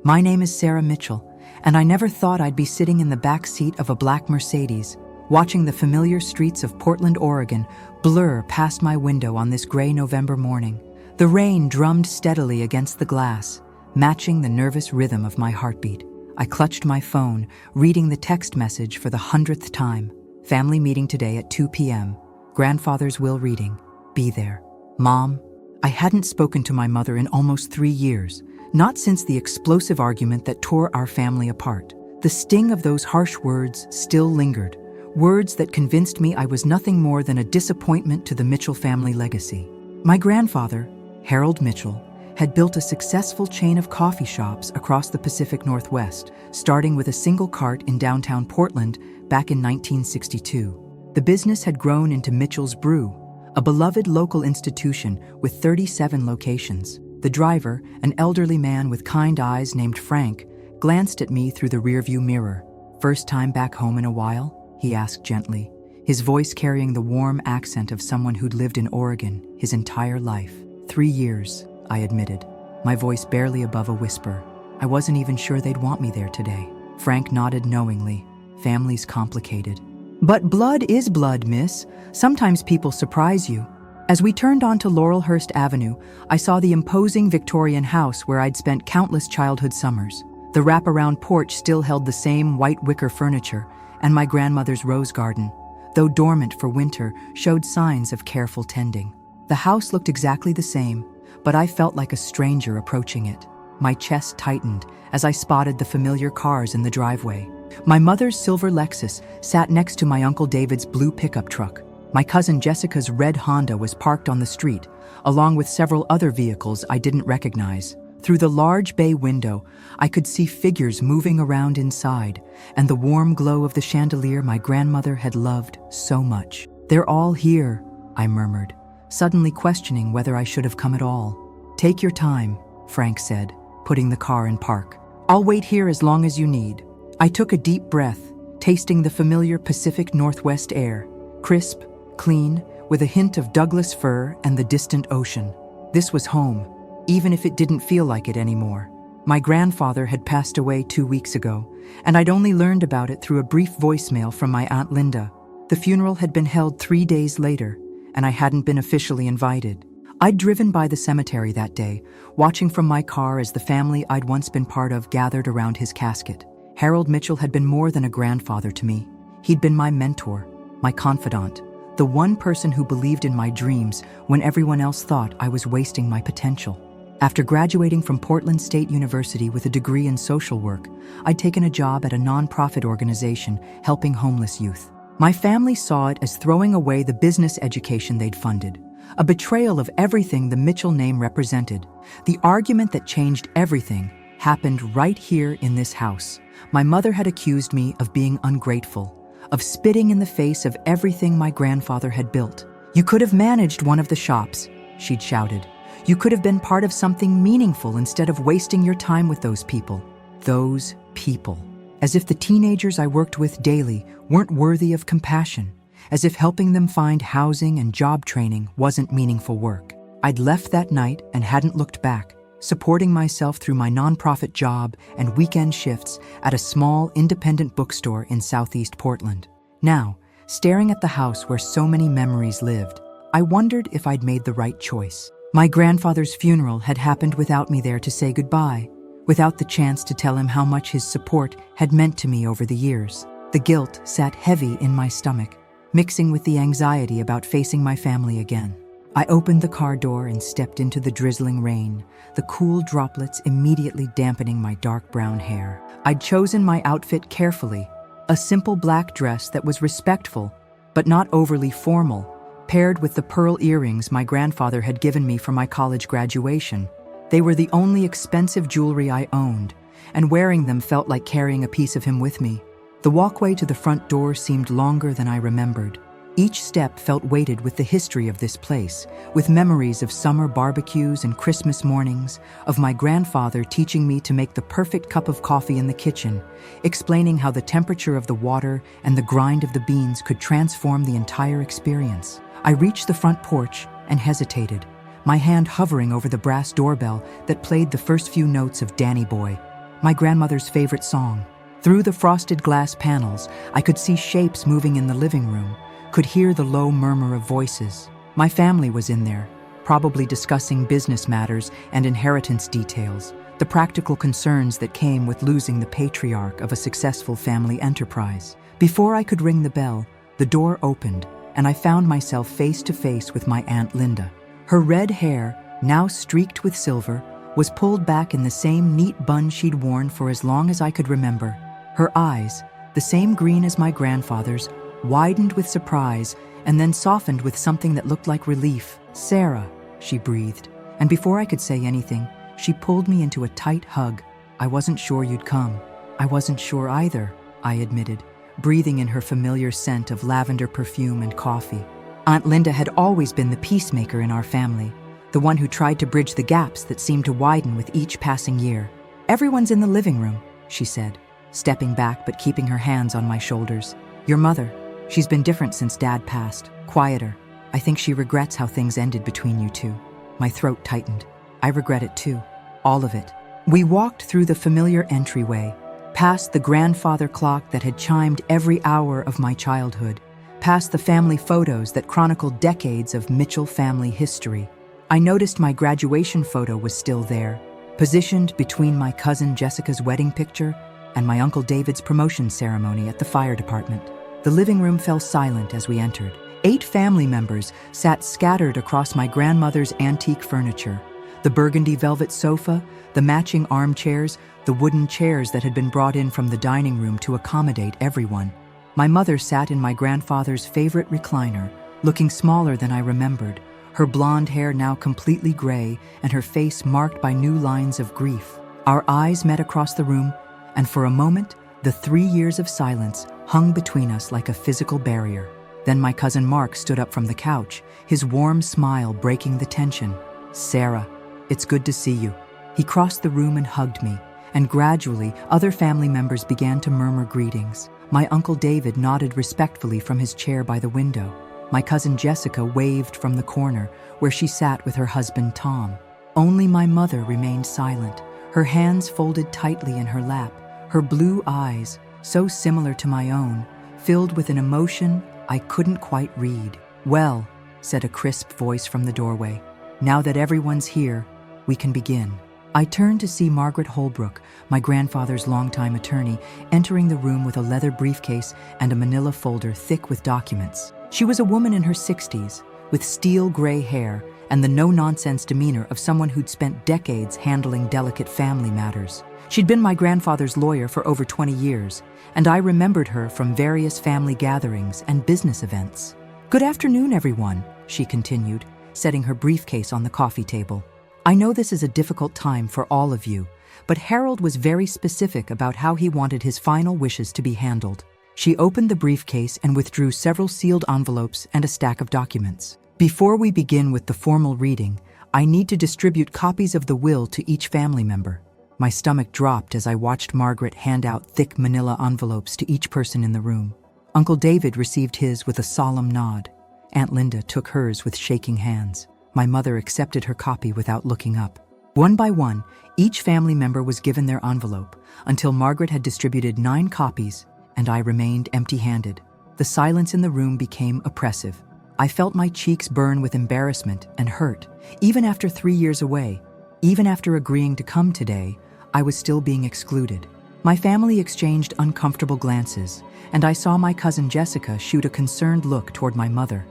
My name is Sarah Mitchell, and I never thought I'd be sitting in the back seat of a black Mercedes, watching the familiar streets of Portland, Oregon, blur past my window on this gray November morning. The rain drummed steadily against the glass, matching the nervous rhythm of my heartbeat. I clutched my phone, reading the text message for the 100th time. Family meeting today at 2 p.m. Grandfather's will reading. Be there. Mom. I hadn't spoken to my mother in almost 3 years, not since the explosive argument that tore our family apart. The sting of those harsh words still lingered, words that convinced me I was nothing more than a disappointment to the Mitchell family legacy. My grandfather, Harold Mitchell, had built a successful chain of coffee shops across the Pacific Northwest, starting with a single cart in downtown Portland back in 1962. The business had grown into Mitchell's Brew, a beloved local institution with 37 locations. The driver, an elderly man with kind eyes named Frank, glanced at me through the rearview mirror. "First time back home in a while?" he asked gently, his voice carrying the warm accent of someone who'd lived in Oregon his entire life. 3 years, I admitted, my voice barely above a whisper. I wasn't even sure they'd want me there today. Frank nodded knowingly. Family's complicated. "But blood is blood, miss. Sometimes people surprise you." As we turned onto Laurelhurst Avenue, I saw the imposing Victorian house where I'd spent countless childhood summers. The wraparound porch still held the same white wicker furniture, and my grandmother's rose garden, though dormant for winter, showed signs of careful tending. The house looked exactly the same, but I felt like a stranger approaching it. My chest tightened as I spotted the familiar cars in the driveway. My mother's silver Lexus sat next to my Uncle David's blue pickup truck. My cousin Jessica's red Honda was parked on the street, along with several other vehicles I didn't recognize. Through the large bay window, I could see figures moving around inside, and the warm glow of the chandelier my grandmother had loved so much. "They're all here," I murmured, suddenly questioning whether I should have come at all. "Take your time," Frank said, putting the car in park. "I'll wait here as long as you need." I took a deep breath, tasting the familiar Pacific Northwest air, crisp, clean, with a hint of Douglas fir and the distant ocean. This was home, even if it didn't feel like it anymore. My grandfather had passed away 2 weeks ago, and I'd only learned about it through a brief voicemail from my Aunt Linda. The funeral had been held 3 days later, and I hadn't been officially invited. I'd driven by the cemetery that day, watching from my car as the family I'd once been part of gathered around his casket. Harold Mitchell had been more than a grandfather to me. He'd been my mentor, my confidant, the one person who believed in my dreams when everyone else thought I was wasting my potential. After graduating from Portland State University with a degree in social work, I'd taken a job at a nonprofit organization helping homeless youth. My family saw it as throwing away the business education they'd funded, a betrayal of everything the Mitchell name represented. The argument that changed everything happened right here in this house. My mother had accused me of being ungrateful, of spitting in the face of everything my grandfather had built. "You could have managed one of the shops," she'd shouted. "You could have been part of something meaningful instead of wasting your time with those people." Those people. As if the teenagers I worked with daily weren't worthy of compassion. As if helping them find housing and job training wasn't meaningful work. I'd left that night and hadn't looked back, supporting myself through my nonprofit job and weekend shifts at a small independent bookstore in Southeast Portland. Now, staring at the house where so many memories lived, I wondered if I'd made the right choice. My grandfather's funeral had happened without me there to say goodbye, without the chance to tell him how much his support had meant to me over the years. The guilt sat heavy in my stomach, mixing with the anxiety about facing my family again. I opened the car door and stepped into the drizzling rain, the cool droplets immediately dampening my dark brown hair. I'd chosen my outfit carefully, a simple black dress that was respectful, but not overly formal, paired with the pearl earrings my grandfather had given me for my college graduation. They were the only expensive jewelry I owned, and wearing them felt like carrying a piece of him with me. The walkway to the front door seemed longer than I remembered. Each step felt weighted with the history of this place, with memories of summer barbecues and Christmas mornings, of my grandfather teaching me to make the perfect cup of coffee in the kitchen, explaining how the temperature of the water and the grind of the beans could transform the entire experience. I reached the front porch and hesitated, my hand hovering over the brass doorbell that played the first few notes of Danny Boy. my grandmother's favorite song. Through the frosted glass panels, I could see shapes moving in the living room, could hear the low murmur of voices. My family was in there, probably discussing business matters and inheritance details, the practical concerns that came with losing the patriarch of a successful family enterprise. Before I could ring the bell, the door opened, and I found myself face to face with my Aunt Linda. Her red hair, now streaked with silver, was pulled back in the same neat bun she'd worn for as long as I could remember. Her eyes, the same green as my grandfather's, widened with surprise and then softened with something that looked like relief. "Sarah," she breathed, and before I could say anything, she pulled me into a tight hug. "I wasn't sure you'd come." "I wasn't sure either," I admitted, breathing in her familiar scent of lavender perfume and coffee. Aunt Linda had always been the peacemaker in our family, the one who tried to bridge the gaps that seemed to widen with each passing year. "Everyone's in the living room," she said, stepping back but keeping her hands on my shoulders. "Your mother, she's been different since Dad passed, quieter. I think she regrets how things ended between you two." My throat tightened. I regret it too, all of it. We walked through the familiar entryway, past the grandfather clock that had chimed every hour of my childhood, past the family photos that chronicled decades of Mitchell family history. I noticed my graduation photo was still there, positioned between my cousin Jessica's wedding picture and my Uncle David's promotion ceremony at the fire department. The living room fell silent as we entered. 8 family members sat scattered across my grandmother's antique furniture. The burgundy velvet sofa, the matching armchairs, the wooden chairs that had been brought in from the dining room to accommodate everyone. My mother sat in my grandfather's favorite recliner, looking smaller than I remembered, her blonde hair now completely gray and her face marked by new lines of grief. Our eyes met across the room, and for a moment, the 3 years of silence hung between us like a physical barrier. Then my cousin Mark stood up from the couch, his warm smile breaking the tension. "Sarah, it's good to see you." He crossed the room and hugged me, and gradually other family members began to murmur greetings. My Uncle David nodded respectfully from his chair by the window. My cousin Jessica waved from the corner, where she sat with her husband Tom. Only my mother remained silent, her hands folded tightly in her lap, her blue eyes, so similar to my own, filled with an emotion I couldn't quite read. "Well," said a crisp voice from the doorway, "now that everyone's here, we can begin." I turned to see Margaret Holbrook, my grandfather's longtime attorney, entering the room with a leather briefcase and a manila folder thick with documents. She was a woman in her 60s, with steel gray hair and the no-nonsense demeanor of someone who'd spent decades handling delicate family matters. She'd been my grandfather's lawyer for over 20 years, and I remembered her from various family gatherings and business events. "Good afternoon, everyone," she continued, setting her briefcase on the coffee table. "I know this is a difficult time for all of you, but Harold was very specific about how he wanted his final wishes to be handled." She opened the briefcase and withdrew several sealed envelopes and a stack of documents. "Before we begin with the formal reading, I need to distribute copies of the will to each family member." My stomach dropped as I watched Margaret hand out thick manila envelopes to each person in the room. Uncle David received his with a solemn nod. Aunt Linda took hers with shaking hands. My mother accepted her copy without looking up. One by one, each family member was given their envelope, until Margaret had distributed 9 copies, and I remained empty-handed. The silence in the room became oppressive. I felt my cheeks burn with embarrassment and hurt. Even after 3 years away, even after agreeing to come today, I was still being excluded. My family exchanged uncomfortable glances, and I saw my cousin Jessica shoot a concerned look toward my mother.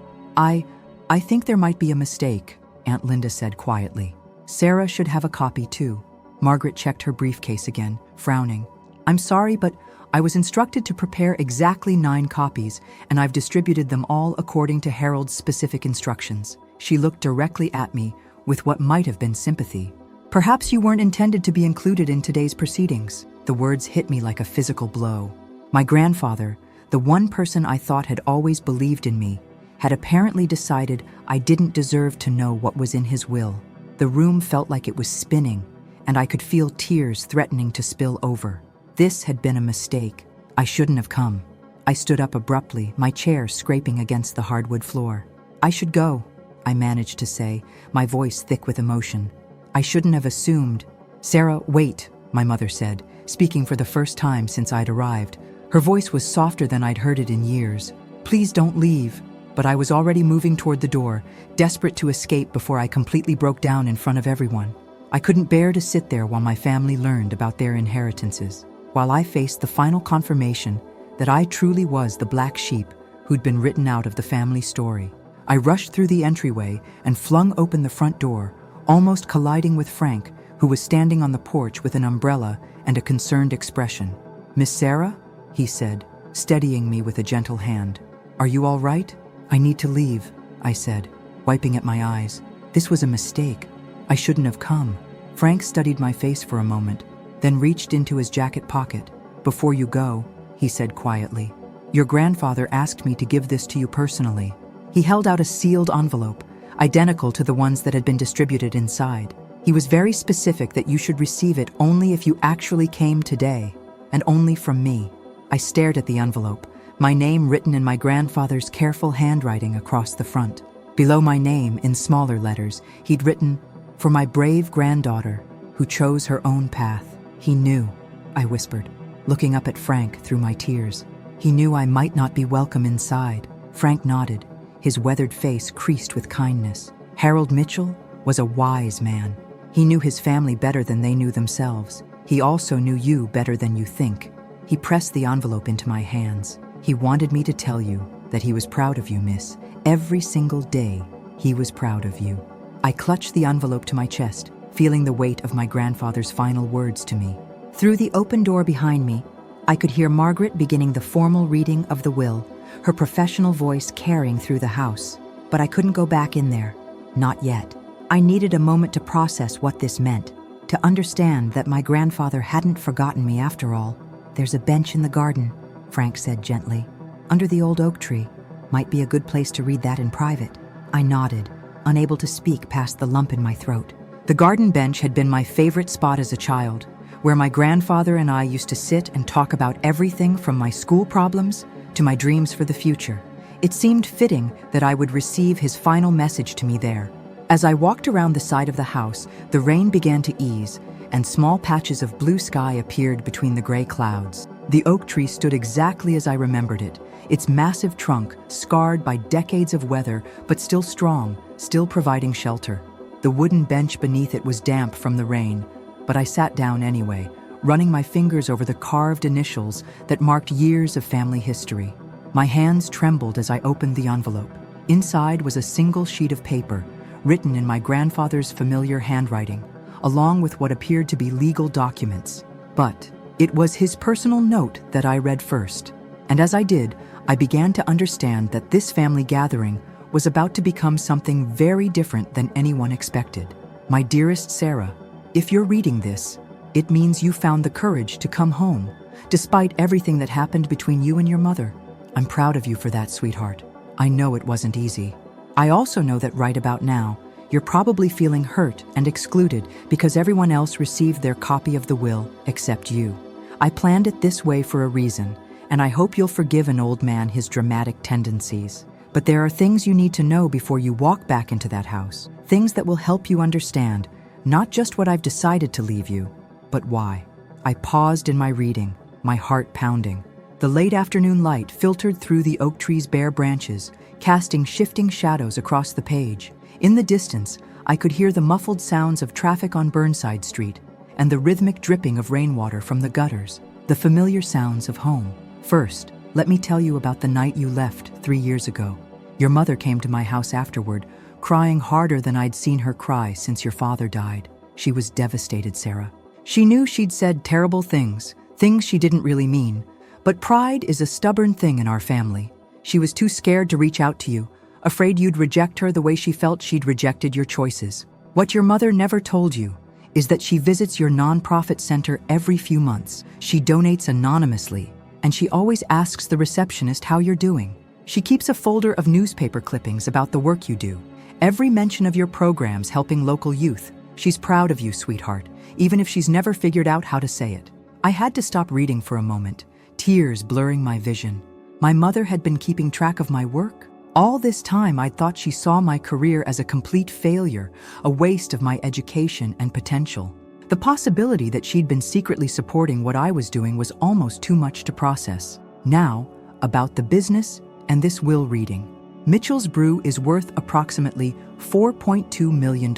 I think there might be a mistake," Aunt Linda said quietly. "Sarah should have a copy too." Margaret checked her briefcase again, frowning. "I'm sorry, but I was instructed to prepare exactly 9 copies, and I've distributed them all according to Harold's specific instructions." She looked directly at me with what might have been sympathy. "Perhaps you weren't intended to be included in today's proceedings." The words hit me like a physical blow. My grandfather, the one person I thought had always believed in me, had apparently decided I didn't deserve to know what was in his will. The room felt like it was spinning, and I could feel tears threatening to spill over. This had been a mistake. I shouldn't have come. I stood up abruptly, my chair scraping against the hardwood floor. "I should go," I managed to say, my voice thick with emotion. "I shouldn't have assumed." "Sarah, wait," my mother said, speaking for the first time since I'd arrived. Her voice was softer than I'd heard it in years. "Please don't leave." But I was already moving toward the door, desperate to escape before I completely broke down in front of everyone. I couldn't bear to sit there while my family learned about their inheritances, while I faced the final confirmation that I truly was the black sheep who'd been written out of the family story. I rushed through the entryway and flung open the front door, almost colliding with Frank, who was standing on the porch with an umbrella and a concerned expression. "Miss Sarah?" he said, steadying me with a gentle hand. "Are you all right?" "I need to leave," I said, wiping at my eyes. "This was a mistake. I shouldn't have come." Frank studied my face for a moment, then reached into his jacket pocket. "Before you go," he said quietly, "your grandfather asked me to give this to you personally." He held out a sealed envelope, identical to the ones that had been distributed inside. He was very specific that you should receive it only if you actually came today, and only from me. I stared at the envelope, my name written in my grandfather's careful handwriting across the front. Below my name, in smaller letters, he'd written, "For my brave granddaughter, who chose her own path." "He knew," I whispered, looking up at Frank through my tears. "He knew I might not be welcome inside." Frank nodded, his weathered face creased with kindness. Harold Mitchell was a wise man. He knew his family better than they knew themselves. He also knew you better than you think. He pressed the envelope into my hands. "He wanted me to tell you that he was proud of you, miss. Every single day, he was proud of you." I clutched the envelope to my chest, feeling the weight of my grandfather's final words to me. Through the open door behind me, I could hear Margaret beginning the formal reading of the will, her professional voice carrying through the house. But I couldn't go back in there. Not yet. I needed a moment to process what this meant, to understand that my grandfather hadn't forgotten me after all. "There's a bench in the garden," Frank said gently. "Under the old oak tree. Might be a good place to read that in private." I nodded, unable to speak past the lump in my throat. The garden bench had been my favorite spot as a child, where my grandfather and I used to sit and talk about everything from my school problems to my dreams for the future. It seemed fitting that I would receive his final message to me there. As I walked around the side of the house, the rain began to ease, and small patches of blue sky appeared between the gray clouds. The oak tree stood exactly as I remembered it, its massive trunk scarred by decades of weather, but still strong, still providing shelter. The wooden bench beneath it was damp from the rain, but I sat down anyway, running my fingers over the carved initials that marked years of family history. My hands trembled as I opened the envelope. Inside was a single sheet of paper, written in my grandfather's familiar handwriting, along with what appeared to be legal documents. But it was his personal note that I read first. And as I did, I began to understand that this family gathering was about to become something very different than anyone expected. "My dearest Sarah, if you're reading this, it means you found the courage to come home, despite everything that happened between you and your mother. I'm proud of you for that, sweetheart. I know it wasn't easy. I also know that right about now, you're probably feeling hurt and excluded because everyone else received their copy of the will except you. I planned it this way for a reason, and I hope you'll forgive an old man his dramatic tendencies. But there are things you need to know before you walk back into that house, things that will help you understand not just what I've decided to leave you, but why." I paused in my reading, my heart pounding. The late afternoon light filtered through the oak tree's bare branches, casting shifting shadows across the page. In the distance, I could hear the muffled sounds of traffic on Burnside Street and the rhythmic dripping of rainwater from the gutters, the familiar sounds of home. "First, let me tell you about the night you left 3 years ago. Your mother came to my house afterward, crying harder than I'd seen her cry since your father died. She was devastated, Sarah. She knew she'd said terrible things she didn't really mean, but pride is a stubborn thing in our family. She was too scared to reach out to you, afraid you'd reject her the way she felt she'd rejected your choices. What your mother never told you is that she visits your nonprofit center every few months. She donates anonymously, and she always asks the receptionist how you're doing. She keeps a folder of newspaper clippings about the work you do, every mention of your programs helping local youth. She's proud of you, sweetheart, even if she's never figured out how to say it." I had to stop reading for a moment, tears blurring my vision. My mother had been keeping track of my work? All this time I'd thought she saw my career as a complete failure, a waste of my education and potential. The possibility that she'd been secretly supporting what I was doing was almost too much to process. Now, about the business and this will reading. Mitchell's Brew is worth approximately $4.2 million.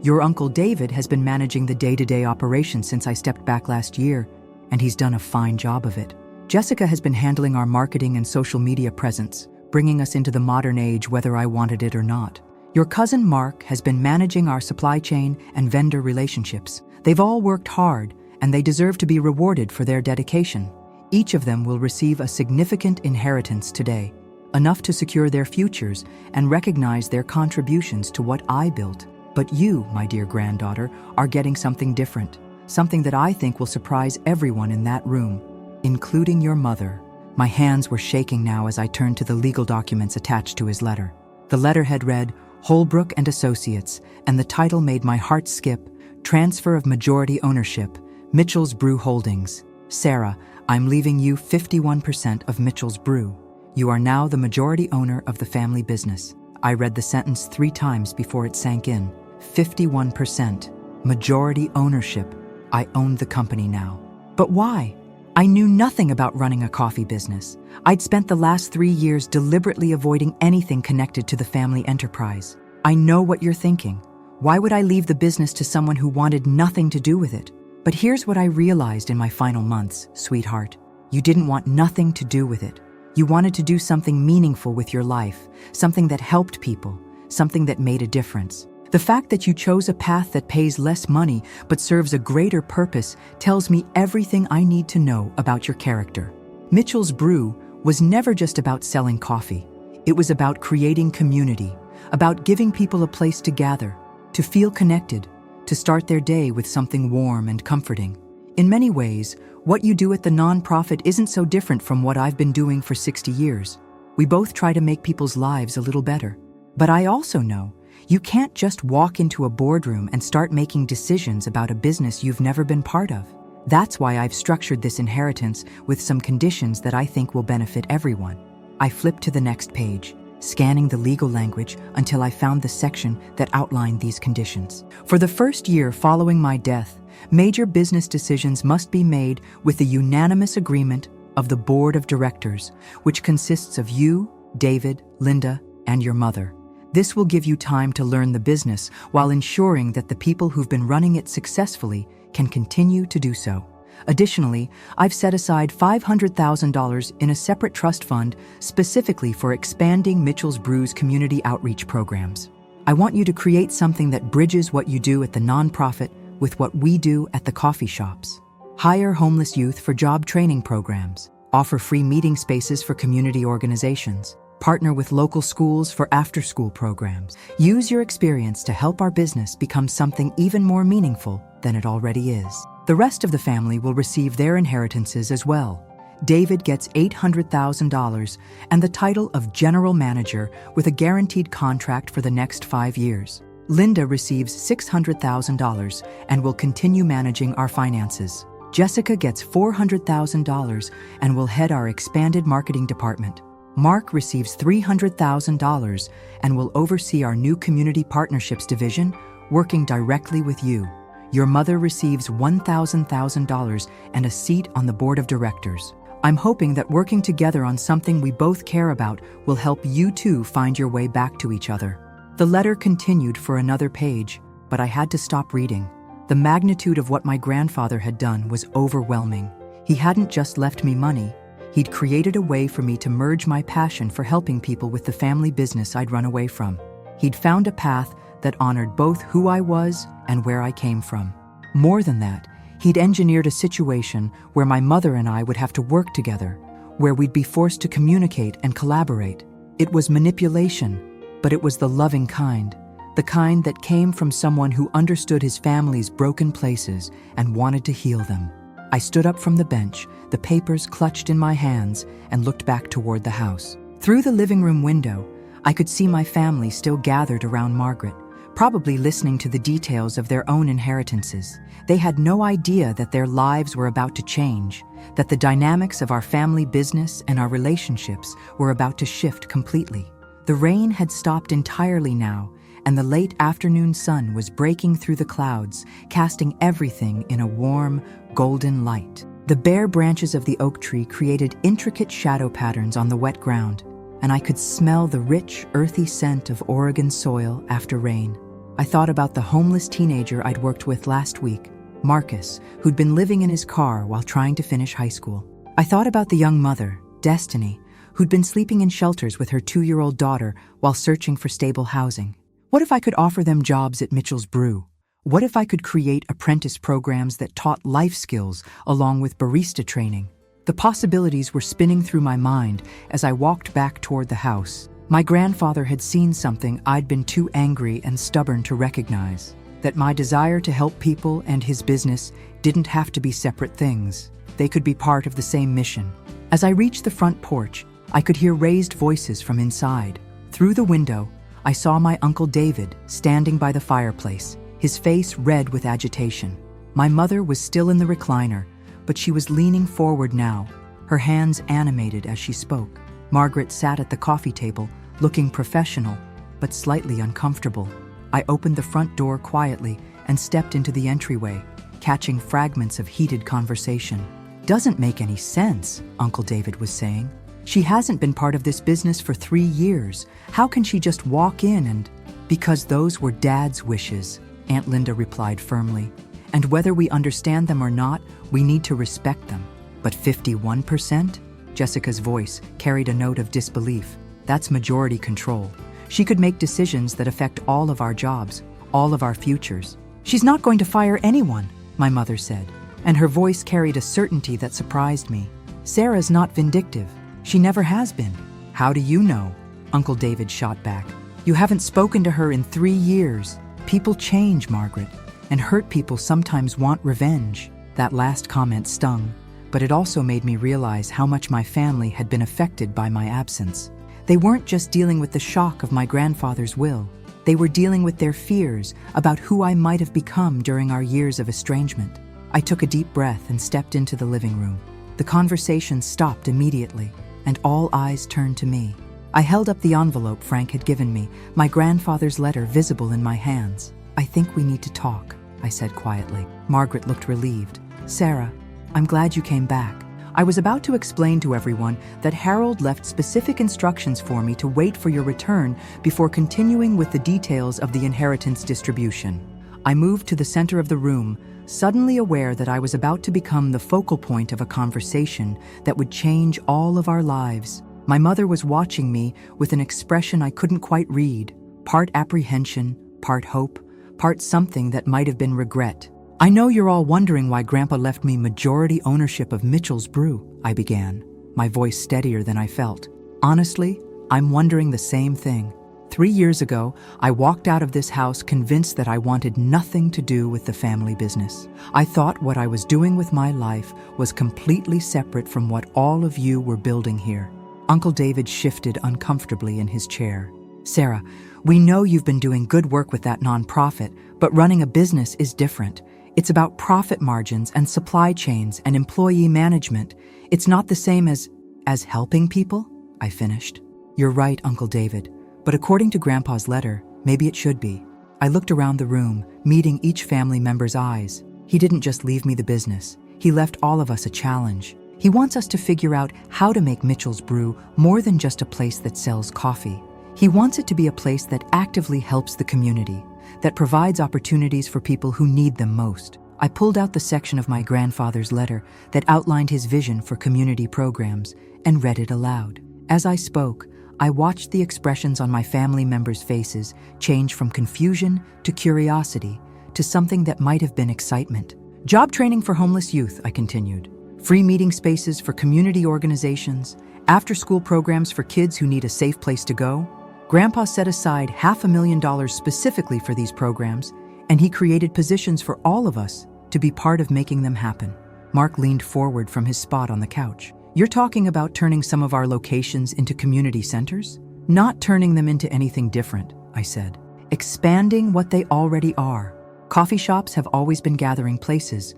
Your Uncle David has been managing the day-to-day operations since I stepped back last year, and he's done a fine job of it. Jessica has been handling our marketing and social media presence, bringing us into the modern age whether I wanted it or not. Your cousin Mark has been managing our supply chain and vendor relationships. They've all worked hard, and they deserve to be rewarded for their dedication. Each of them will receive a significant inheritance today, enough to secure their futures and recognize their contributions to what I built. But you, my dear granddaughter, are getting something different, something that I think will surprise everyone in that room, including your mother. My hands were shaking now as I turned to the legal documents attached to his letter. The letterhead read, Holbrook and Associates, and the title made my heart skip, Transfer of Majority Ownership, Mitchell's Brew Holdings. Sarah, I'm leaving you 51% of Mitchell's Brew. You are now the majority owner of the family business. I read the sentence 3 times before it sank in. 51%. Majority ownership. I own the company now. But why? I knew nothing about running a coffee business. I'd spent the last 3 years deliberately avoiding anything connected to the family enterprise. I know what you're thinking. Why would I leave the business to someone who wanted nothing to do with it? But here's what I realized in my final months, sweetheart. You didn't want nothing to do with it. You wanted to do something meaningful with your life, something that helped people, something that made a difference. The fact that you chose a path that pays less money but serves a greater purpose tells me everything I need to know about your character. Mitchell's Brew was never just about selling coffee. It was about creating community, about giving people a place to gather, to feel connected, to start their day with something warm and comforting. In many ways, what you do at the nonprofit isn't so different from what I've been doing for 60 years. We both try to make people's lives a little better. But I also know you can't just walk into a boardroom and start making decisions about a business you've never been part of. That's why I've structured this inheritance with some conditions that I think will benefit everyone. I flipped to the next page, scanning the legal language until I found the section that outlined these conditions. For the first year following my death, major business decisions must be made with the unanimous agreement of the board of directors, which consists of you, David, Linda, and your mother. This will give you time to learn the business while ensuring that the people who've been running it successfully can continue to do so. Additionally, I've set aside $500,000 in a separate trust fund specifically for expanding Mitchell's Brew's community outreach programs. I want you to create something that bridges what you do at the nonprofit with what we do at the coffee shops. Hire homeless youth for job training programs, offer free meeting spaces for community organizations, partner with local schools for after-school programs. Use your experience to help our business become something even more meaningful than it already is. The rest of the family will receive their inheritances as well. David gets $800,000 and the title of General Manager with a guaranteed contract for the next 5 years. Linda receives $600,000 and will continue managing our finances. Jessica gets $400,000 and will head our expanded marketing department. Mark receives $300,000 and will oversee our new community partnerships division, working directly with you. Your mother receives $1,000 and a seat on the board of directors. I'm hoping that working together on something we both care about will help you two find your way back to each other. The letter continued for another page, but I had to stop reading. The magnitude of what my grandfather had done was overwhelming. He hadn't just left me money. He'd created a way for me to merge my passion for helping people with the family business I'd run away from. He'd found a path that honored both who I was and where I came from. More than that, he'd engineered a situation where my mother and I would have to work together, where we'd be forced to communicate and collaborate. It was manipulation, but it was the loving kind, the kind that came from someone who understood his family's broken places and wanted to heal them. I stood up from the bench, the papers clutched in my hands, and looked back toward the house. Through the living room window, I could see my family still gathered around Margaret, probably listening to the details of their own inheritances. They had no idea that their lives were about to change, that the dynamics of our family business and our relationships were about to shift completely. The rain had stopped entirely now, and the late afternoon sun was breaking through the clouds, casting everything in a warm, golden light. The bare branches of the oak tree created intricate shadow patterns on the wet ground, and I could smell the rich, earthy scent of Oregon soil after rain. I thought about the homeless teenager I'd worked with last week, Marcus, who'd been living in his car while trying to finish high school. I thought about the young mother, Destiny, who'd been sleeping in shelters with her 2-year-old daughter while searching for stable housing. What if I could offer them jobs at Mitchell's Brew? What if I could create apprentice programs that taught life skills along with barista training? The possibilities were spinning through my mind as I walked back toward the house. My grandfather had seen something I'd been too angry and stubborn to recognize, that my desire to help people and his business didn't have to be separate things. They could be part of the same mission. As I reached the front porch, I could hear raised voices from inside. Through the window, I saw my Uncle David standing by the fireplace, his face red with agitation. My mother was still in the recliner, but she was leaning forward now, her hands animated as she spoke. Margaret sat at the coffee table, looking professional, but slightly uncomfortable. I opened the front door quietly and stepped into the entryway, catching fragments of heated conversation. "Doesn't make any sense," Uncle David was saying. "She hasn't been part of this business for 3 years. How can she just walk in and—" "Because those were Dad's wishes," Aunt Linda replied firmly. "And whether we understand them or not, we need to respect them." "But 51%? Jessica's voice carried a note of disbelief. "That's majority control. She could make decisions that affect all of our jobs, all of our futures." "She's not going to fire anyone," my mother said, and her voice carried a certainty that surprised me. "Sarah's not vindictive. She never has been." "How do you know?" Uncle David shot back. "You haven't spoken to her in 3 years. People change, Margaret, and hurt people sometimes want revenge." That last comment stung, but it also made me realize how much my family had been affected by my absence. They weren't just dealing with the shock of my grandfather's will. They were dealing with their fears about who I might have become during our years of estrangement. I took a deep breath and stepped into the living room. The conversation stopped immediately, and all eyes turned to me. I held up the envelope Frank had given me, my grandfather's letter visible in my hands. "I think we need to talk," I said quietly. Margaret looked relieved. "Sarah, I'm glad you came back." I was about to explain to everyone that Harold left specific instructions for me to wait for your return before continuing with the details of the inheritance distribution. I moved to the center of the room, suddenly aware that I was about to become the focal point of a conversation that would change all of our lives. My mother was watching me with an expression I couldn't quite read, part apprehension, part hope, part something that might have been regret. "I know you're all wondering why Grandpa left me majority ownership of Mitchell's Brew," I began, my voice steadier than I felt. "Honestly, I'm wondering the same thing. 3 years ago, I walked out of this house convinced that I wanted nothing to do with the family business. I thought what I was doing with my life was completely separate from what all of you were building here." Uncle David shifted uncomfortably in his chair. "Sarah, we know you've been doing good work with that nonprofit, but running a business is different. It's about profit margins and supply chains and employee management. It's not the same as helping people," I finished. "You're right, Uncle David, but according to Grandpa's letter, maybe it should be." I looked around the room, meeting each family member's eyes. He didn't just leave me the business. He left all of us a challenge. He wants us to figure out how to make Mitchell's Brew more than just a place that sells coffee. He wants it to be a place that actively helps the community, that provides opportunities for people who need them most. I pulled out the section of my grandfather's letter that outlined his vision for community programs and read it aloud. As I spoke, I watched the expressions on my family members' faces change from confusion to curiosity to something that might have been excitement. "Job training for homeless youth," I continued. "Free meeting spaces for community organizations, after-school programs for kids who need a safe place to go." Grandpa set aside $500,000 specifically for these programs, and he created positions for all of us to be part of making them happen. Mark leaned forward from his spot on the couch. "You're talking about turning some of our locations into community centers?" "Not turning them into anything different," I said. "Expanding what they already are. Coffee shops have always been gathering places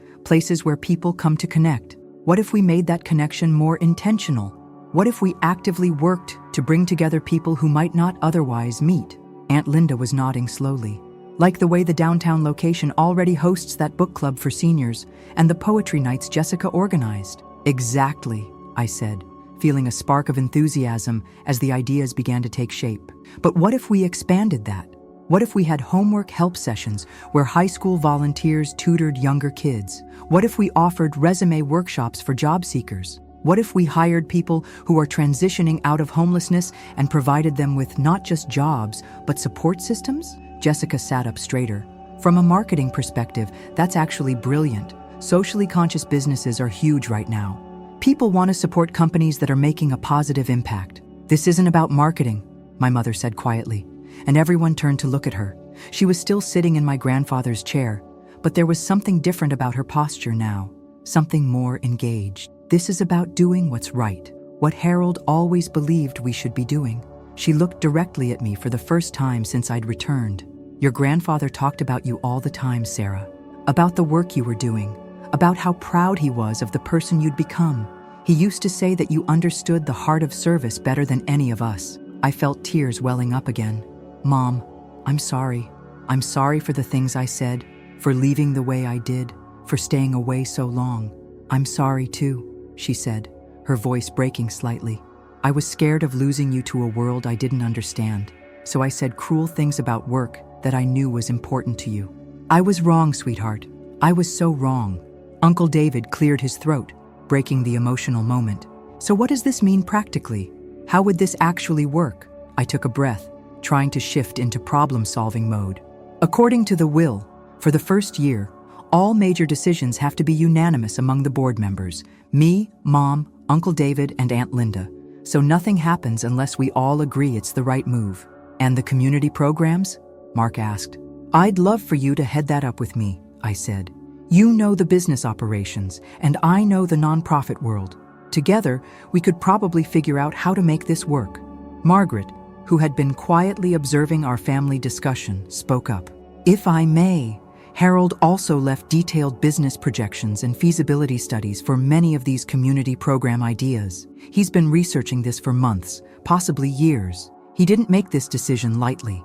where people come to connect. What if we made that connection more intentional? What if we actively worked to bring together people who might not otherwise meet?" Aunt Linda was nodding slowly. Like the way the downtown location already hosts that book club for seniors and the poetry nights Jessica organized. Exactly, I said, feeling a spark of enthusiasm as the ideas began to take shape. But what if we expanded that? What if we had homework help sessions where high school volunteers tutored younger kids? What if we offered resume workshops for job seekers? What if we hired people who are transitioning out of homelessness and provided them with not just jobs, but support systems? Jessica sat up straighter. From a marketing perspective, that's actually brilliant. Socially conscious businesses are huge right now. People want to support companies that are making a positive impact. This isn't about marketing, my mother said quietly, and everyone turned to look at her. She was still sitting in my grandfather's chair, but there was something different about her posture now, something more engaged. This is about doing what's right, what Harold always believed we should be doing. She looked directly at me for the first time since I'd returned. Your grandfather talked about you all the time, Sarah. About the work you were doing. About how proud he was of the person you'd become. He used to say that you understood the heart of service better than any of us. I felt tears welling up again. Mom, I'm sorry. I'm sorry for the things I said, for leaving the way I did, for staying away so long. I'm sorry too, she said, her voice breaking slightly. I was scared of losing you to a world I didn't understand, so I said cruel things about work that I knew was important to you. I was wrong, sweetheart. I was so wrong. Uncle David cleared his throat, breaking the emotional moment. So what does this mean practically? How would this actually work? I took a breath, trying to shift into problem-solving mode. According to the will, for the first year, all major decisions have to be unanimous among the board members, me, Mom, Uncle David, and Aunt Linda. So nothing happens unless we all agree it's the right move. And the community programs? Mark asked. I'd love for you to head that up with me, I said. You know the business operations, and I know the nonprofit world. Together, we could probably figure out how to make this work. Margaret, who had been quietly observing our family discussion, spoke up. If I may, Harold also left detailed business projections and feasibility studies for many of these community program ideas. He's been researching this for months, possibly years. He didn't make this decision lightly.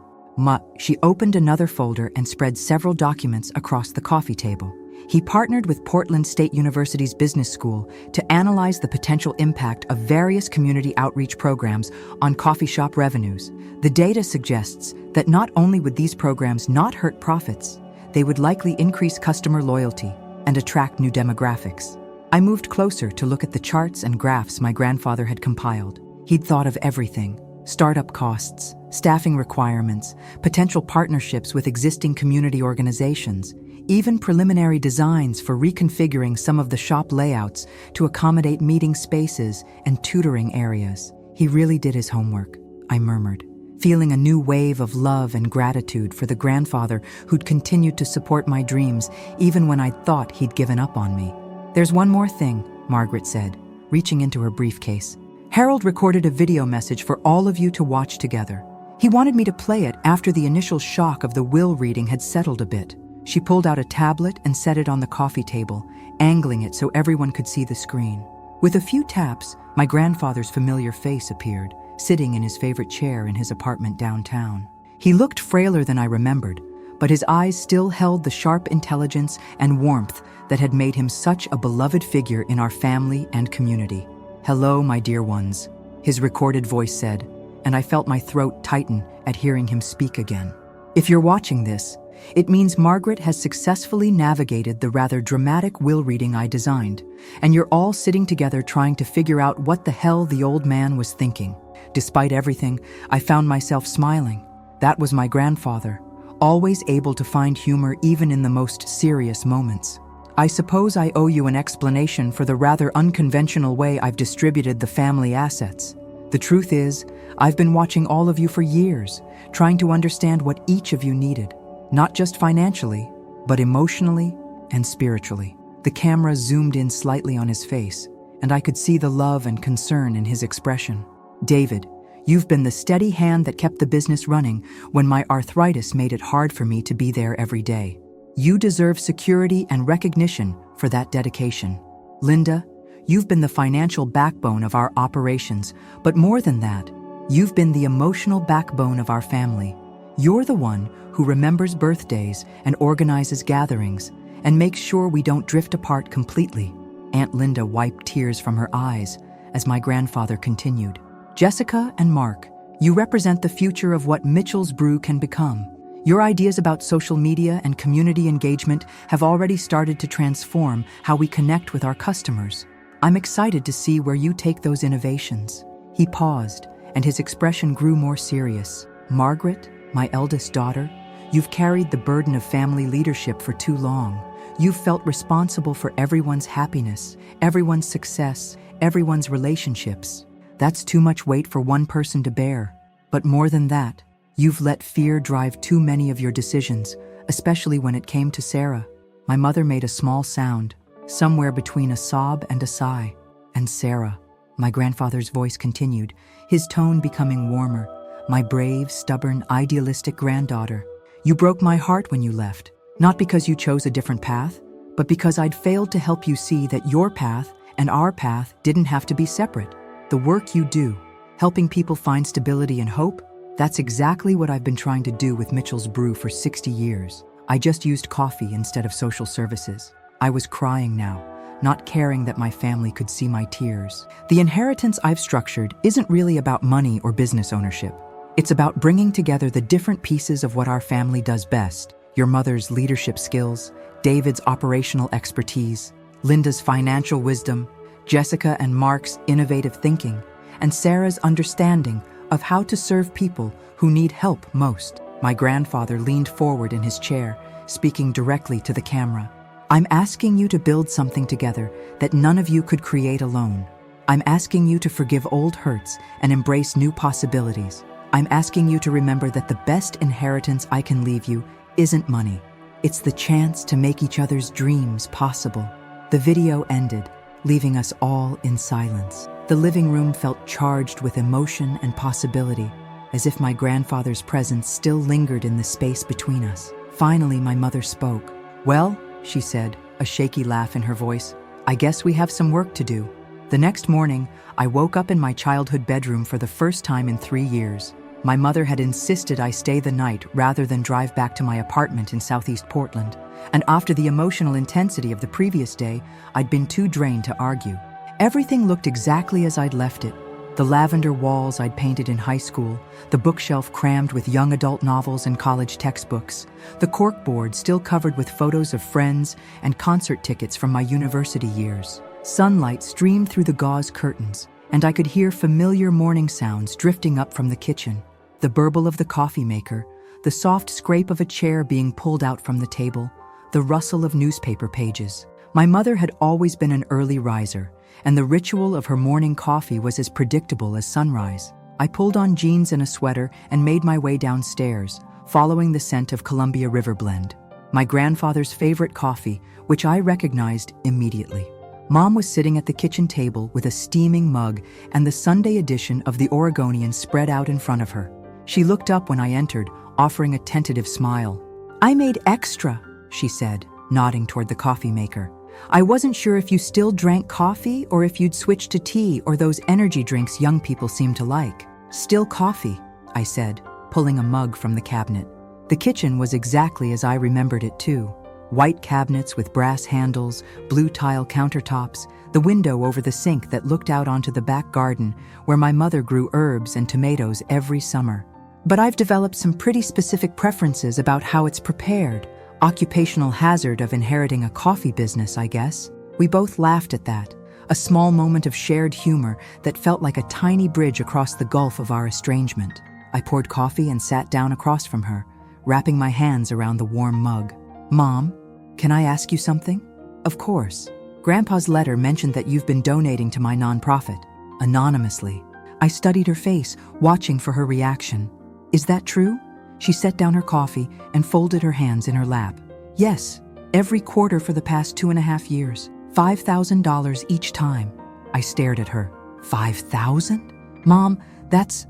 She opened another folder and spread several documents across the coffee table. He partnered with Portland State University's business school to analyze the potential impact of various community outreach programs on coffee shop revenues. The data suggests that not only would these programs not hurt profits, they would likely increase customer loyalty and attract new demographics. I moved closer to look at the charts and graphs my grandfather had compiled. He'd thought of everything: startup costs, staffing requirements, potential partnerships with existing community organizations, even preliminary designs for reconfiguring some of the shop layouts to accommodate meeting spaces and tutoring areas. He really did his homework, I murmured, feeling a new wave of love and gratitude for the grandfather who'd continued to support my dreams even when I'd thought he'd given up on me. There's one more thing, Margaret said, reaching into her briefcase. Harold recorded a video message for all of you to watch together. He wanted me to play it after the initial shock of the will reading had settled a bit. She pulled out a tablet and set it on the coffee table, angling it so everyone could see the screen. With a few taps, my grandfather's familiar face appeared, sitting in his favorite chair in his apartment downtown. He looked frailer than I remembered, but his eyes still held the sharp intelligence and warmth that had made him such a beloved figure in our family and community. Hello, my dear ones, his recorded voice said, and I felt my throat tighten at hearing him speak again. If you're watching this, it means Margaret has successfully navigated the rather dramatic will reading I designed, and you're all sitting together trying to figure out what the hell the old man was thinking. Despite everything, I found myself smiling. That was my grandfather, always able to find humor even in the most serious moments. I suppose I owe you an explanation for the rather unconventional way I've distributed the family assets. The truth is, I've been watching all of you for years, trying to understand what each of you needed. Not just financially, but emotionally and spiritually. The camera zoomed in slightly on his face, and I could see the love and concern in his expression. David, you've been the steady hand that kept the business running when my arthritis made it hard for me to be there every day. You deserve security and recognition for that dedication. Linda, you've been the financial backbone of our operations, but more than that, you've been the emotional backbone of our family. You're the one who remembers birthdays and organizes gatherings and makes sure we don't drift apart completely." Aunt Linda wiped tears from her eyes as my grandfather continued. "Jessica and Mark, you represent the future of what Mitchell's Brew can become. Your ideas about social media and community engagement have already started to transform how we connect with our customers. I'm excited to see where you take those innovations." He paused, and his expression grew more serious. "Margaret, my eldest daughter, you've carried the burden of family leadership for too long. You've felt responsible for everyone's happiness, everyone's success, everyone's relationships. That's too much weight for one person to bear. But more than that, you've let fear drive too many of your decisions, especially when it came to Sarah." My mother made a small sound, somewhere between a sob and a sigh. "And Sarah," my grandfather's voice continued, his tone becoming warmer. "My brave, stubborn, idealistic granddaughter. You broke my heart when you left, not because you chose a different path, but because I'd failed to help you see that your path and our path didn't have to be separate. The work you do, helping people find stability and hope, that's exactly what I've been trying to do with Mitchell's Brew for 60 years. I just used coffee instead of social services. I was crying now, not caring that my family could see my tears. The inheritance I've structured isn't really about money or business ownership. It's about bringing together the different pieces of what our family does best. Your mother's leadership skills, David's operational expertise, Linda's financial wisdom, Jessica and Mark's innovative thinking, and Sarah's understanding of how to serve people who need help most." My grandfather leaned forward in his chair, speaking directly to the camera. "I'm asking you to build something together that none of you could create alone. I'm asking you to forgive old hurts and embrace new possibilities. I'm asking you to remember that the best inheritance I can leave you isn't money. It's the chance to make each other's dreams possible." The video ended, leaving us all in silence. The living room felt charged with emotion and possibility, as if my grandfather's presence still lingered in the space between us. Finally, my mother spoke. "Well," she said, a shaky laugh in her voice, "I guess we have some work to do." The next morning, I woke up in my childhood bedroom for the first time in 3 years. My mother had insisted I stay the night rather than drive back to my apartment in Southeast Portland. And after the emotional intensity of the previous day, I'd been too drained to argue. Everything looked exactly as I'd left it. The lavender walls I'd painted in high school, the bookshelf crammed with young adult novels and college textbooks, the corkboard still covered with photos of friends and concert tickets from my university years. Sunlight streamed through the gauze curtains, and I could hear familiar morning sounds drifting up from the kitchen. The burble of the coffee maker, the soft scrape of a chair being pulled out from the table, the rustle of newspaper pages. My mother had always been an early riser, and the ritual of her morning coffee was as predictable as sunrise. I pulled on jeans and a sweater and made my way downstairs, following the scent of Columbia River Blend, my grandfather's favorite coffee, which I recognized immediately. Mom was sitting at the kitchen table with a steaming mug and the Sunday edition of the Oregonian spread out in front of her. She looked up when I entered, offering a tentative smile. "I made extra," she said, nodding toward the coffee maker. "I wasn't sure if you still drank coffee or if you'd switched to tea or those energy drinks young people seem to like." "Still coffee," I said, pulling a mug from the cabinet. The kitchen was exactly as I remembered it too. White cabinets with brass handles, blue tile countertops, the window over the sink that looked out onto the back garden where my mother grew herbs and tomatoes every summer. But I've developed some pretty specific preferences about how it's prepared. Occupational hazard of inheriting a coffee business, I guess. We both laughed at that, a small moment of shared humor that felt like a tiny bridge across the gulf of our estrangement. I poured coffee and sat down across from her, wrapping my hands around the warm mug. "Mom, can I ask you something?" "Of course. Grandpa's letter mentioned that you've been donating to my nonprofit, anonymously." I studied her face, watching for her reaction. "Is that true?" She set down her coffee and folded her hands in her lap. "Yes, every quarter for the past 2.5 years. $5,000 each time." I stared at her. "5,000? Mom, that's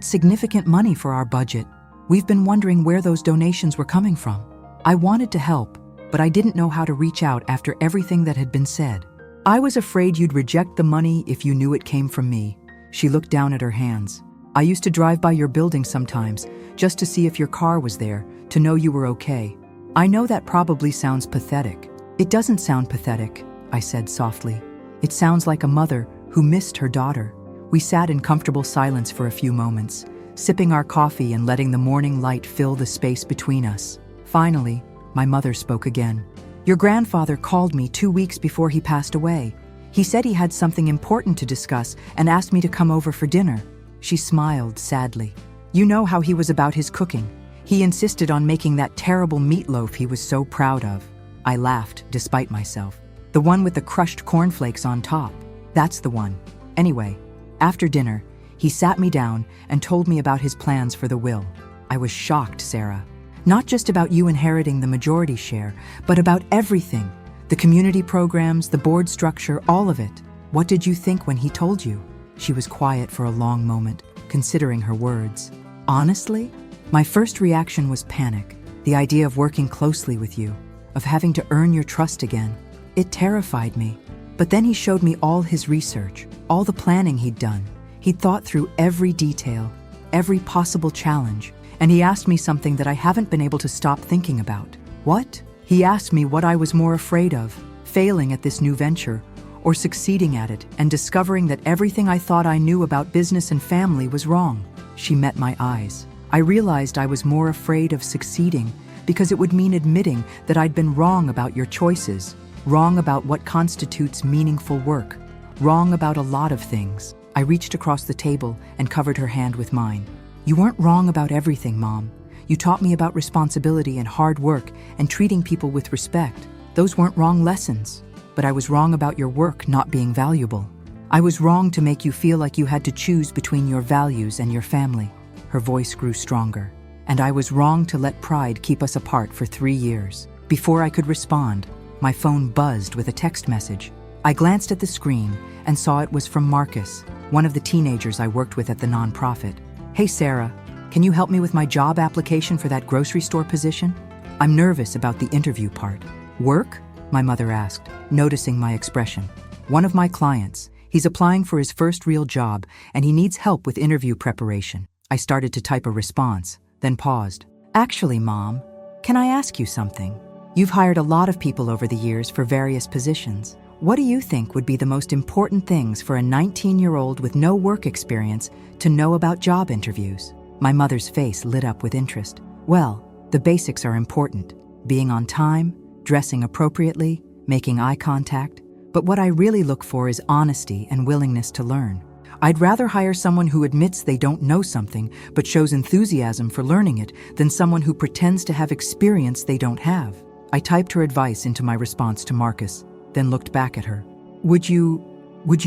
significant money for our budget. We've been wondering where those donations were coming from." I wanted to help, but I didn't know how to reach out after everything that had been said. "I was afraid you'd reject the money if you knew it came from me." She looked down at her hands. I used to drive by your building sometimes, just to see if your car was there, to know you were okay. I know that probably sounds pathetic. It doesn't sound pathetic, I said softly. It sounds like a mother who missed her daughter. We sat in comfortable silence for a few moments, sipping our coffee and letting the morning light fill the space between us. Finally, my mother spoke again. Your grandfather called me 2 weeks before he passed away. He said he had something important to discuss and asked me to come over for dinner. She smiled sadly. You know how he was about his cooking. He insisted on making that terrible meatloaf he was so proud of. I laughed, despite myself. The one with the crushed cornflakes on top. That's the one. Anyway, after dinner, he sat me down and told me about his plans for the will. I was shocked, Sarah. Not just about you inheriting the majority share, but about everything. The community programs, the board structure, all of it. What did you think when he told you? She was quiet for a long moment, considering her words. Honestly, my first reaction was panic. The idea of working closely with you, of having to earn your trust again. It terrified me. But then he showed me all his research, all the planning he'd done. He'd thought through every detail, every possible challenge, and he asked me something that I haven't been able to stop thinking about. What? He asked me what I was more afraid of, failing at this new venture, or succeeding at it and discovering that everything I thought I knew about business and family was wrong. She met my eyes. I realized I was more afraid of succeeding because it would mean admitting that I'd been wrong about your choices, wrong about what constitutes meaningful work, wrong about a lot of things. I reached across the table and covered her hand with mine. You weren't wrong about everything, Mom. You taught me about responsibility and hard work and treating people with respect. Those weren't wrong lessons, but I was wrong about your work not being valuable. I was wrong to make you feel like you had to choose between your values and your family. Her voice grew stronger. And I was wrong to let pride keep us apart for 3 years. Before I could respond, my phone buzzed with a text message. I glanced at the screen and saw it was from Marcus, one of the teenagers I worked with at the nonprofit. Hey Sarah, can you help me with my job application for that grocery store position? I'm nervous about the interview part. Work? My mother asked, noticing my expression. One of my clients. He's applying for his first real job and he needs help with interview preparation. I started to type a response, then paused. Actually, Mom, can I ask you something? You've hired a lot of people over the years for various positions. What do you think would be the most important things for a 19-year-old with no work experience to know about job interviews? My mother's face lit up with interest. Well, the basics are important. Being on time, dressing appropriately, making eye contact. But what I really look for is honesty and willingness to learn. I'd rather hire someone who admits they don't know something but shows enthusiasm for learning it than someone who pretends to have experience they don't have. I typed her advice into my response to Marcus, then looked back at her. Would you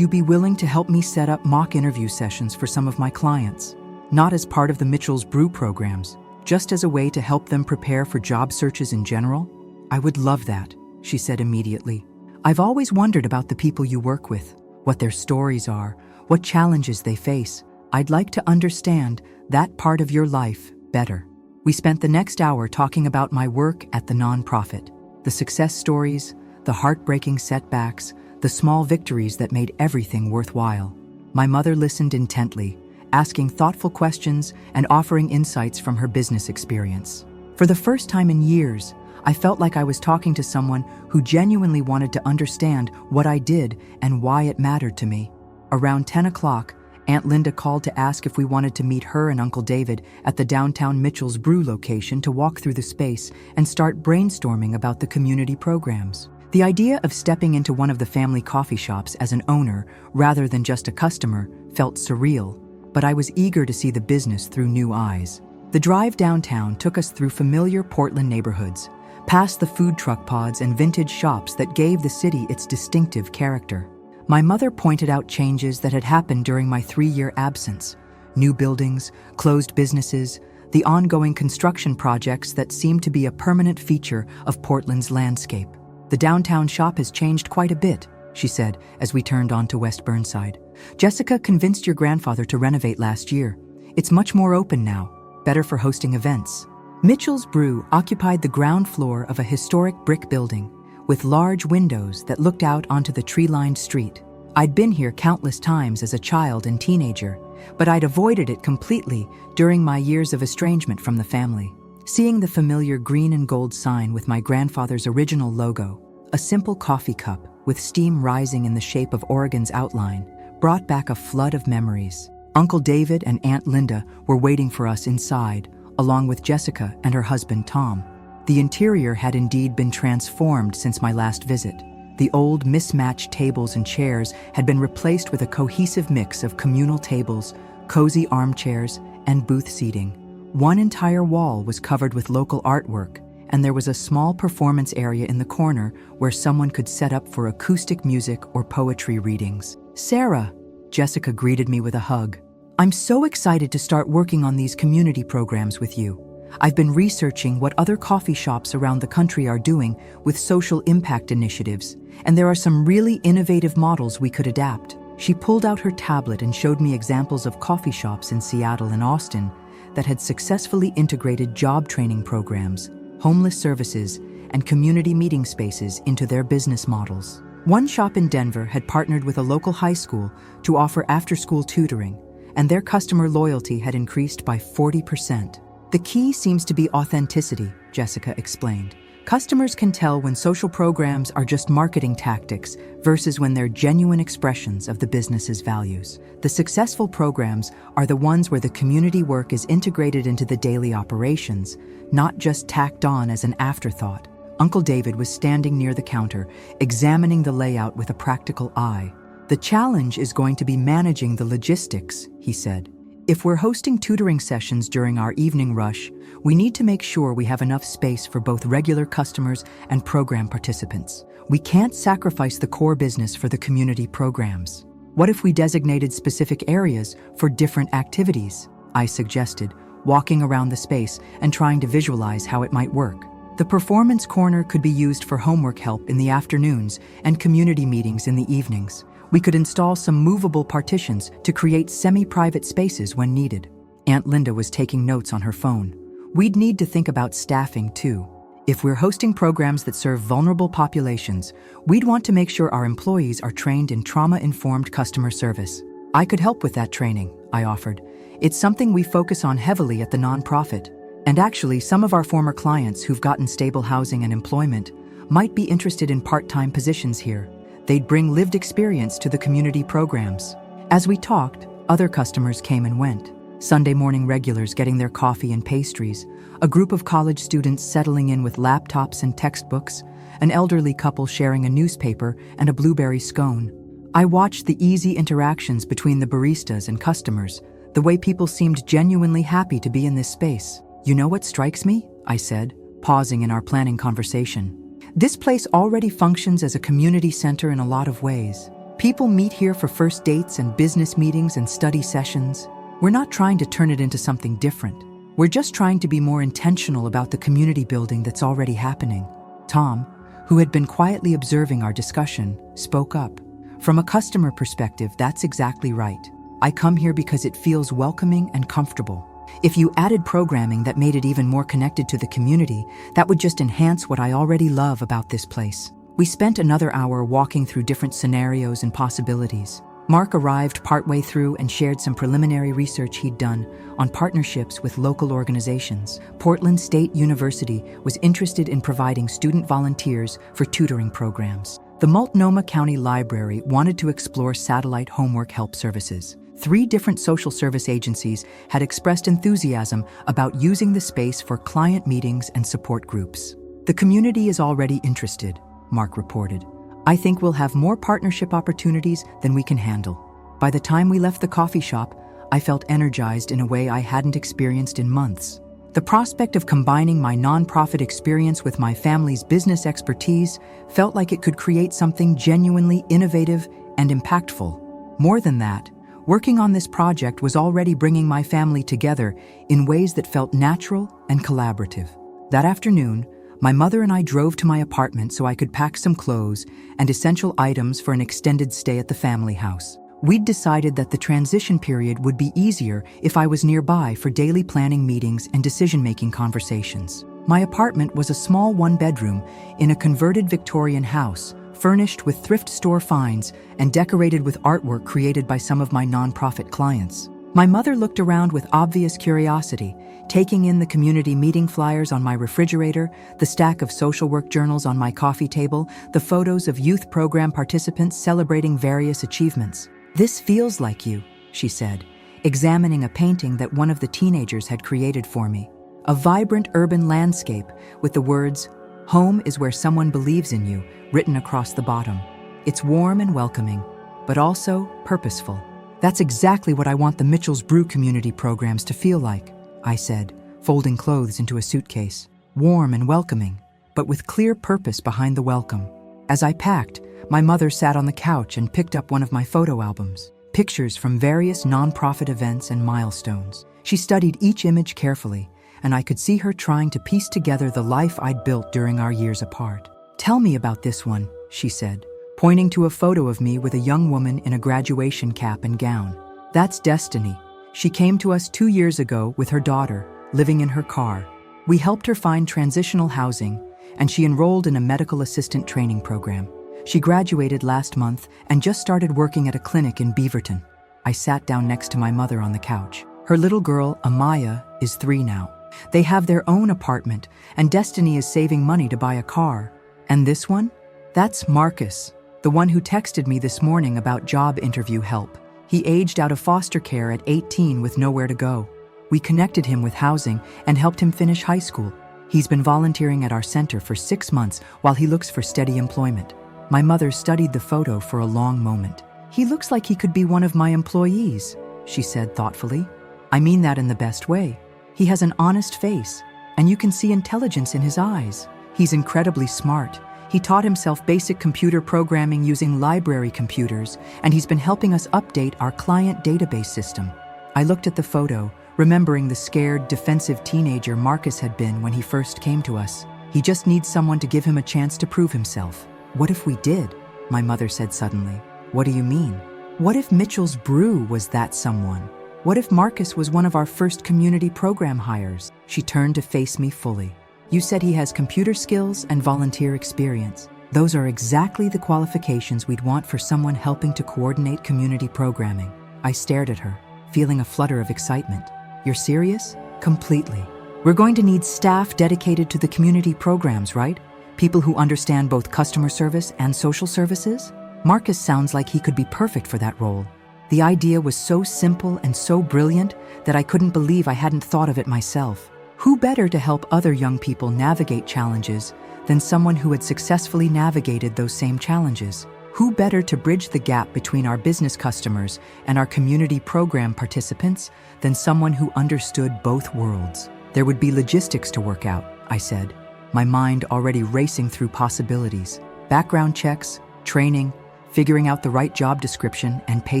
be willing to help me set up mock interview sessions for some of my clients? Not as part of the Mitchell's Brew programs, just as a way to help them prepare for job searches in general? I would love that, she said immediately. I've always wondered about the people you work with, what their stories are, what challenges they face. I'd like to understand that part of your life better. We spent the next hour talking about my work at the nonprofit, the success stories, the heartbreaking setbacks, the small victories that made everything worthwhile. My mother listened intently, asking thoughtful questions and offering insights from her business experience. For the first time in years, I felt like I was talking to someone who genuinely wanted to understand what I did and why it mattered to me. Around 10 o'clock, Aunt Linda called to ask if we wanted to meet her and Uncle David at the downtown Mitchell's Brew location to walk through the space and start brainstorming about the community programs. The idea of stepping into one of the family coffee shops as an owner rather than just a customer felt surreal, but I was eager to see the business through new eyes. The drive downtown took us through familiar Portland neighborhoods, past the food truck pods and vintage shops that gave the city its distinctive character. My mother pointed out changes that had happened during my 3-year absence. New buildings, closed businesses, the ongoing construction projects that seemed to be a permanent feature of Portland's landscape. The downtown shop has changed quite a bit, she said as we turned onto West Burnside. Jessica convinced your grandfather to renovate last year. It's much more open now, better for hosting events. Mitchell's Brew occupied the ground floor of a historic brick building with large windows that looked out onto the tree-lined street. I'd been here countless times as a child and teenager, but I'd avoided it completely during my years of estrangement from the family. Seeing the familiar green and gold sign with my grandfather's original logo, a simple coffee cup with steam rising in the shape of Oregon's outline, brought back a flood of memories. Uncle David and Aunt Linda were waiting for us inside, along with Jessica and her husband Tom. The interior had indeed been transformed since my last visit. The old mismatched tables and chairs had been replaced with a cohesive mix of communal tables, cozy armchairs, and booth seating. One entire wall was covered with local artwork, and there was a small performance area in the corner where someone could set up for acoustic music or poetry readings. "Sarah," Jessica greeted me with a hug. "I'm so excited to start working on these community programs with you. I've been researching what other coffee shops around the country are doing with social impact initiatives, and there are some really innovative models we could adapt." She pulled out her tablet and showed me examples of coffee shops in Seattle and Austin that had successfully integrated job training programs, homeless services, and community meeting spaces into their business models. One shop in Denver had partnered with a local high school to offer after-school tutoring, and their customer loyalty had increased by 40%. "The key seems to be authenticity," Jessica explained. "Customers can tell when social programs are just marketing tactics versus when they're genuine expressions of the business's values. The successful programs are the ones where the community work is integrated into the daily operations, not just tacked on as an afterthought." Uncle David was standing near the counter, examining the layout with a practical eye. "The challenge is going to be managing the logistics," he said. "If we're hosting tutoring sessions during our evening rush, we need to make sure we have enough space for both regular customers and program participants. We can't sacrifice the core business for the community programs. What if we designated specific areas for different activities?" I suggested, walking around the space and trying to visualize how it might work. "The performance corner could be used for homework help in the afternoons and community meetings in the evenings. We could install some movable partitions to create semi-private spaces when needed." Aunt Linda was taking notes on her phone. "We'd need to think about staffing too. If we're hosting programs that serve vulnerable populations, we'd want to make sure our employees are trained in trauma-informed customer service." "I could help with that training," I offered. "It's something we focus on heavily at the nonprofit. And actually, some of our former clients who've gotten stable housing and employment might be interested in part-time positions here. They'd bring lived experience to the community programs." As we talked, other customers came and went. Sunday morning regulars getting their coffee and pastries, a group of college students settling in with laptops and textbooks, an elderly couple sharing a newspaper and a blueberry scone. I watched the easy interactions between the baristas and customers, the way people seemed genuinely happy to be in this space. "You know what strikes me?" I said, pausing in our planning conversation. "This place already functions as a community center in a lot of ways. People meet here for first dates and business meetings and study sessions. We're not trying to turn it into something different. We're just trying to be more intentional about the community building that's already happening." Tom, who had been quietly observing our discussion, spoke up. "From a customer perspective, that's exactly right. I come here because it feels welcoming and comfortable. If you added programming that made it even more connected to the community, that would just enhance what I already love about this place." We spent another hour walking through different scenarios and possibilities. Mark arrived partway through and shared some preliminary research he'd done on partnerships with local organizations. Portland State University was interested in providing student volunteers for tutoring programs. The Multnomah County Library wanted to explore satellite homework help services. 3 different social service agencies had expressed enthusiasm about using the space for client meetings and support groups. "The community is already interested," Mark reported. "I think we'll have more partnership opportunities than we can handle." By the time we left the coffee shop, I felt energized in a way I hadn't experienced in months. The prospect of combining my nonprofit experience with my family's business expertise felt like it could create something genuinely innovative and impactful. More than that, working on this project was already bringing my family together in ways that felt natural and collaborative. That afternoon, my mother and I drove to my apartment so I could pack some clothes and essential items for an extended stay at the family house. We'd decided that the transition period would be easier if I was nearby for daily planning meetings and decision-making conversations. My apartment was a small one-bedroom in a converted Victorian house, furnished with thrift store finds and decorated with artwork created by some of my nonprofit clients. My mother looked around with obvious curiosity, taking in the community meeting flyers on my refrigerator, the stack of social work journals on my coffee table, the photos of youth program participants celebrating various achievements. "This feels like you," she said, examining a painting that one of the teenagers had created for me. A vibrant urban landscape with the words, "Home is where someone believes in you," written across the bottom. It's warm and welcoming, but also purposeful. "That's exactly what I want the Mitchell's Brew community programs to feel like," I said, folding clothes into a suitcase. "Warm and welcoming, but with clear purpose behind the welcome." As I packed, my mother sat on the couch and picked up one of my photo albums, pictures from various nonprofit events and milestones. She studied each image carefully, and I could see her trying to piece together the life I'd built during our years apart. "Tell me about this one," she said, pointing to a photo of me with a young woman in a graduation cap and gown. "That's Destiny. She came to us 2 years ago with her daughter, living in her car. We helped her find transitional housing, and she enrolled in a medical assistant training program. She graduated last month and just started working at a clinic in Beaverton." I sat down next to my mother on the couch. Her little girl, Amaya, is 3 now. They have their own apartment, and Destiny is saving money to buy a car. "And this one? That's Marcus, the one who texted me this morning about job interview help. He aged out of foster care at 18 with nowhere to go. We connected him with housing and helped him finish high school. He's been volunteering at our center for 6 months while he looks for steady employment." My mother studied the photo for a long moment. "He looks like he could be one of my employees," she said thoughtfully. "I mean that in the best way. He has an honest face, and you can see intelligence in his eyes. He's incredibly smart. He taught himself basic computer programming using library computers, and he's been helping us update our client database system." I looked at the photo, remembering the scared, defensive teenager Marcus had been when he first came to us. "He just needs someone to give him a chance to prove himself." "What if we did?" my mother said suddenly. "What do you mean?" "What if Mitchell's Brew was that someone? What if Marcus was one of our first community program hires?" She turned to face me fully. "You said he has computer skills and volunteer experience. Those are exactly the qualifications we'd want for someone helping to coordinate community programming." I stared at her, feeling a flutter of excitement. "You're serious?" "Completely. We're going to need staff dedicated to the community programs, right? People who understand both customer service and social services? Marcus sounds like he could be perfect for that role." The idea was so simple and so brilliant that I couldn't believe I hadn't thought of it myself. Who better to help other young people navigate challenges than someone who had successfully navigated those same challenges? Who better to bridge the gap between our business customers and our community program participants than someone who understood both worlds? "There would be logistics to work out," I said, my mind already racing through possibilities. Background checks, training, figuring out the right job description and pay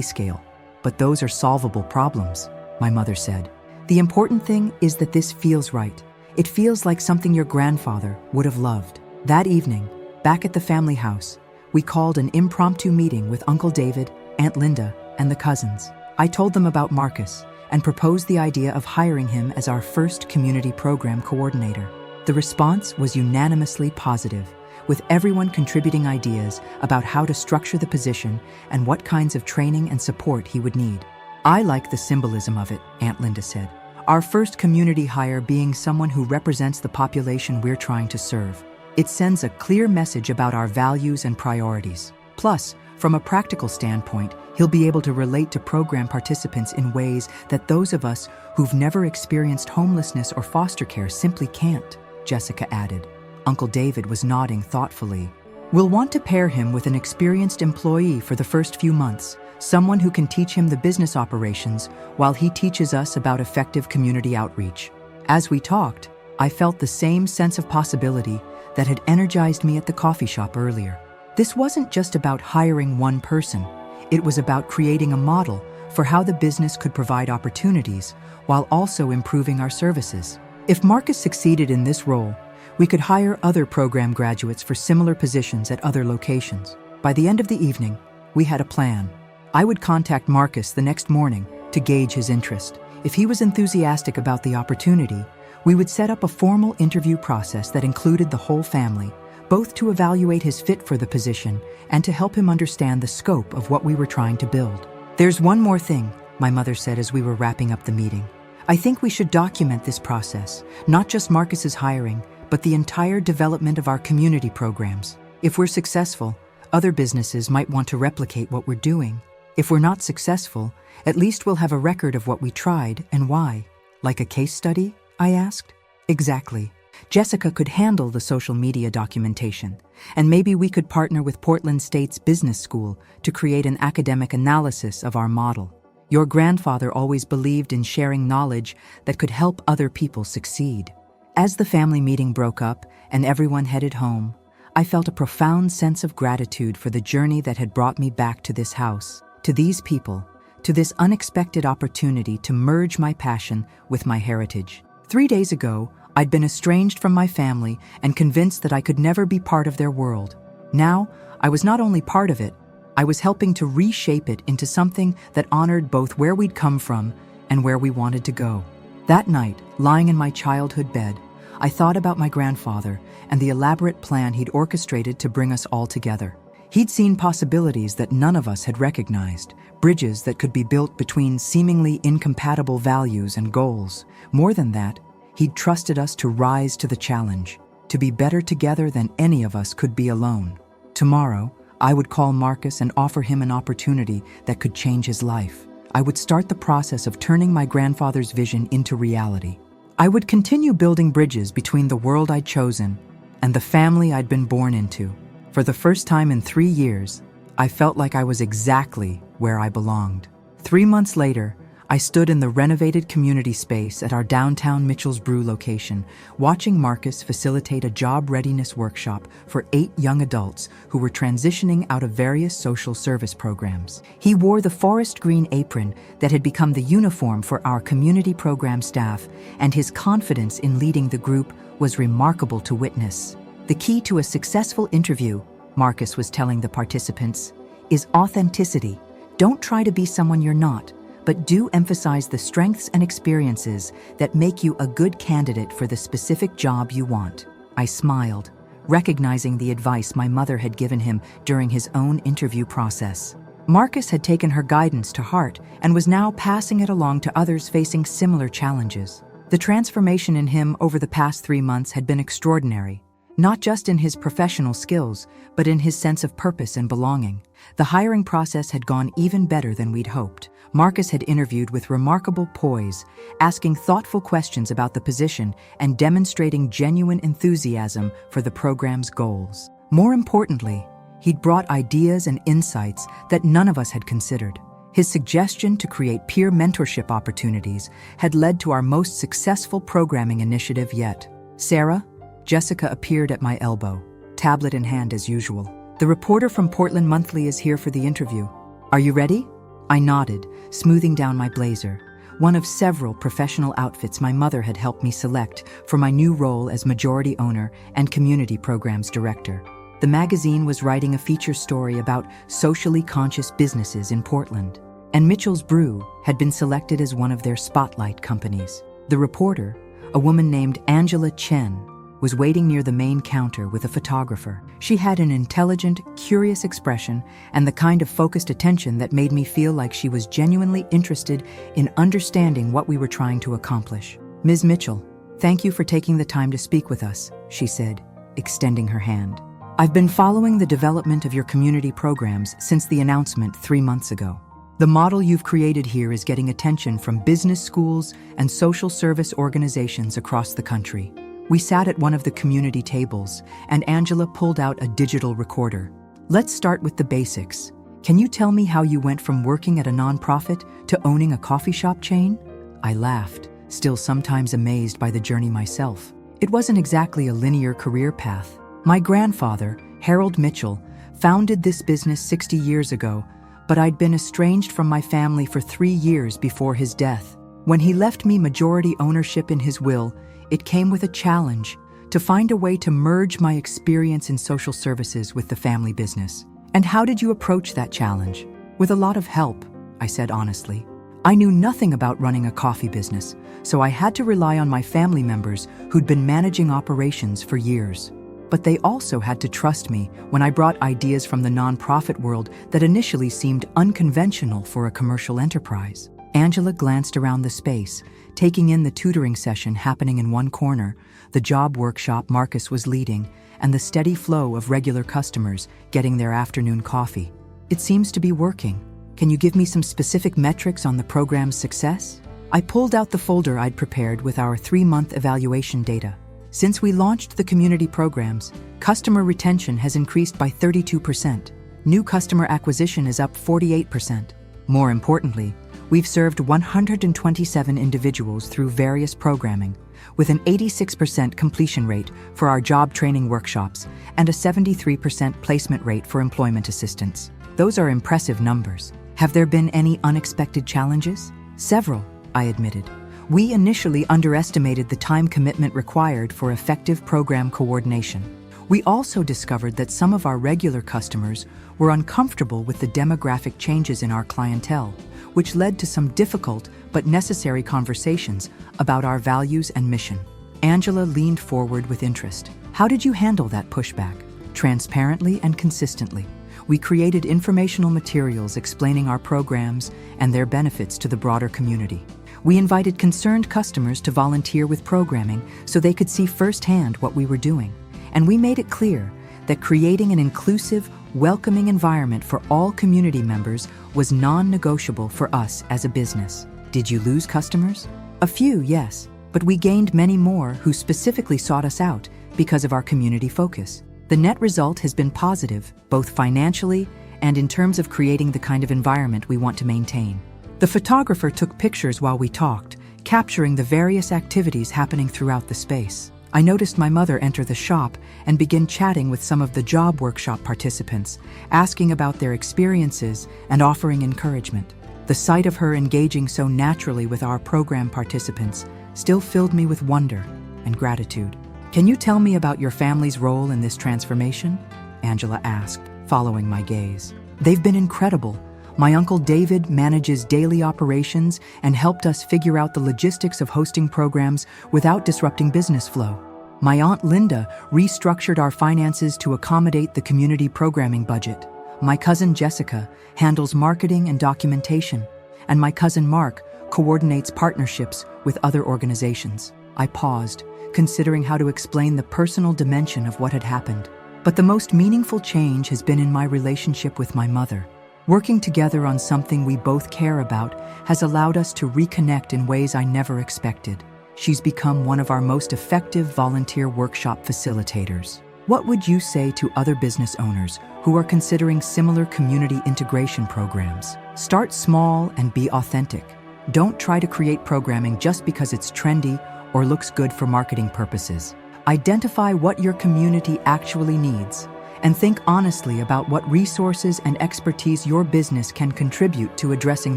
scale. "But those are solvable problems," my mother said. "The important thing is that this feels right. It feels like something your grandfather would have loved." That evening, back at the family house, we called an impromptu meeting with Uncle David, Aunt Linda, and the cousins. I told them about Marcus and proposed the idea of hiring him as our first community program coordinator. The response was unanimously positive, with everyone contributing ideas about how to structure the position and what kinds of training and support he would need. "I like the symbolism of it," Aunt Linda said. "Our first community hire being someone who represents the population we're trying to serve. It sends a clear message about our values and priorities. Plus, from a practical standpoint, he'll be able to relate to program participants in ways that those of us who've never experienced homelessness or foster care simply can't," Jessica added. Uncle David was nodding thoughtfully. "We'll want to pair him with an experienced employee for the first few months, someone who can teach him the business operations while he teaches us about effective community outreach." As we talked, I felt the same sense of possibility that had energized me at the coffee shop earlier. This wasn't just about hiring one person. It was about creating a model for how the business could provide opportunities while also improving our services. If Marcus succeeded in this role, we could hire other program graduates for similar positions at other locations. By the end of the evening, we had a plan. I would contact Marcus the next morning to gauge his interest. If he was enthusiastic about the opportunity, we would set up a formal interview process that included the whole family, both to evaluate his fit for the position and to help him understand the scope of what we were trying to build. "There's one more thing," my mother said as we were wrapping up the meeting. I think we should document this process, not just Marcus's hiring, but the entire development of our community programs. If we're successful, other businesses might want to replicate what we're doing. If we're not successful, at least we'll have a record of what we tried and why. Like a case study? I asked. Exactly. Jessica could handle the social media documentation, and maybe we could partner with Portland State's business school to create an academic analysis of our model. Your grandfather always believed in sharing knowledge that could help other people succeed. As the family meeting broke up and everyone headed home, I felt a profound sense of gratitude for the journey that had brought me back to this house, to these people, to this unexpected opportunity to merge my passion with my heritage. 3 days ago, I'd been estranged from my family and convinced that I could never be part of their world. Now, I was not only part of it, I was helping to reshape it into something that honored both where we'd come from and where we wanted to go. That night, lying in my childhood bed, I thought about my grandfather and the elaborate plan he'd orchestrated to bring us all together. He'd seen possibilities that none of us had recognized, bridges that could be built between seemingly incompatible values and goals. More than that, he'd trusted us to rise to the challenge, to be better together than any of us could be alone. Tomorrow, I would call Marcus and offer him an opportunity that could change his life. I would start the process of turning my grandfather's vision into reality. I would continue building bridges between the world I'd chosen and the family I'd been born into. For the first time in 3 years, I felt like I was exactly where I belonged. 3 months later, I stood in the renovated community space at our downtown Mitchell's Brew location, watching Marcus facilitate a job readiness workshop for 8 young adults who were transitioning out of various social service programs. He wore the forest green apron that had become the uniform for our community program staff, and his confidence in leading the group was remarkable to witness. The key to a successful interview, Marcus was telling the participants, is authenticity. Don't try to be someone you're not, but do emphasize the strengths and experiences that make you a good candidate for the specific job you want. I smiled, recognizing the advice my mother had given him during his own interview process. Marcus had taken her guidance to heart and was now passing it along to others facing similar challenges. The transformation in him over the past 3 months had been extraordinary, not just in his professional skills, but in his sense of purpose and belonging. The hiring process had gone even better than we'd hoped. Marcus had interviewed with remarkable poise, asking thoughtful questions about the position and demonstrating genuine enthusiasm for the program's goals. More importantly, he'd brought ideas and insights that none of us had considered. His suggestion to create peer mentorship opportunities had led to our most successful programming initiative yet. Sarah, Jessica appeared at my elbow, tablet in hand as usual. The reporter from Portland Monthly is here for the interview. Are you ready? I nodded, smoothing down my blazer, one of several professional outfits my mother had helped me select for my new role as majority owner and community programs director. The magazine was writing a feature story about socially conscious businesses in Portland, and Mitchell's Brew had been selected as one of their spotlight companies. The reporter, a woman named Angela Chen, was waiting near the main counter with a photographer. She had an intelligent, curious expression and the kind of focused attention that made me feel like she was genuinely interested in understanding what we were trying to accomplish. Ms. Mitchell, thank you for taking the time to speak with us, she said, extending her hand. I've been following the development of your community programs since the announcement 3 months ago. The model you've created here is getting attention from business schools and social service organizations across the country. We sat at one of the community tables, and Angela pulled out a digital recorder. Let's start with the basics. Can you tell me how you went from working at a nonprofit to owning a coffee shop chain? I laughed, still sometimes amazed by the journey myself. It wasn't exactly a linear career path. My grandfather, Harold Mitchell, founded this business 60 years ago, but I'd been estranged from my family for 3 years before his death. When he left me majority ownership in his will, it came with a challenge to find a way to merge my experience in social services with the family business. And how did you approach that challenge? With a lot of help, I said honestly. I knew nothing about running a coffee business, so I had to rely on my family members who'd been managing operations for years. But they also had to trust me when I brought ideas from the nonprofit world that initially seemed unconventional for a commercial enterprise. Angela glanced around the space, taking in the tutoring session happening in one corner, the job workshop Marcus was leading, and the steady flow of regular customers getting their afternoon coffee. It seems to be working. Can you give me some specific metrics on the program's success? I pulled out the folder I'd prepared with our 3-month evaluation data. Since we launched the community programs, customer retention has increased by 32%. New customer acquisition is up 48%. More importantly, we've served 127 individuals through various programming, with an 86% completion rate for our job training workshops and a 73% placement rate for employment assistance. Those are impressive numbers. Have there been any unexpected challenges? Several, I admitted. We initially underestimated the time commitment required for effective program coordination. We also discovered that some of our regular customers were uncomfortable with the demographic changes in our clientele, which led to some difficult but necessary conversations about our values and mission. Angela leaned forward with interest. How did you handle that pushback? Transparently and consistently. We created informational materials explaining our programs and their benefits to the broader community. We invited concerned customers to volunteer with programming so they could see firsthand what we were doing. And we made it clear that creating an inclusive, welcoming environment for all community members was non-negotiable for us as a business. Did you lose customers? A few, yes, but we gained many more who specifically sought us out because of our community focus. The net result has been positive, both financially and in terms of creating the kind of environment we want to maintain. The photographer took pictures while we talked, capturing the various activities happening throughout the space. I noticed my mother enter the shop and begin chatting with some of the job workshop participants, asking about their experiences and offering encouragement. The sight of her engaging so naturally with our program participants still filled me with wonder and gratitude. Can you tell me about your family's role in this transformation? Angela asked, following my gaze. They've been incredible. My Uncle David manages daily operations and helped us figure out the logistics of hosting programs without disrupting business flow. My Aunt Linda restructured our finances to accommodate the community programming budget. My cousin Jessica handles marketing and documentation, and my cousin Mark coordinates partnerships with other organizations. I paused, considering how to explain the personal dimension of what had happened. But the most meaningful change has been in my relationship with my mother. Working together on something we both care about has allowed us to reconnect in ways I never expected. She's become one of our most effective volunteer workshop facilitators. What would you say to other business owners who are considering similar community integration programs? Start small and be authentic. Don't try to create programming just because it's trendy or looks good for marketing purposes. Identify what your community actually needs and think honestly about what resources and expertise your business can contribute to addressing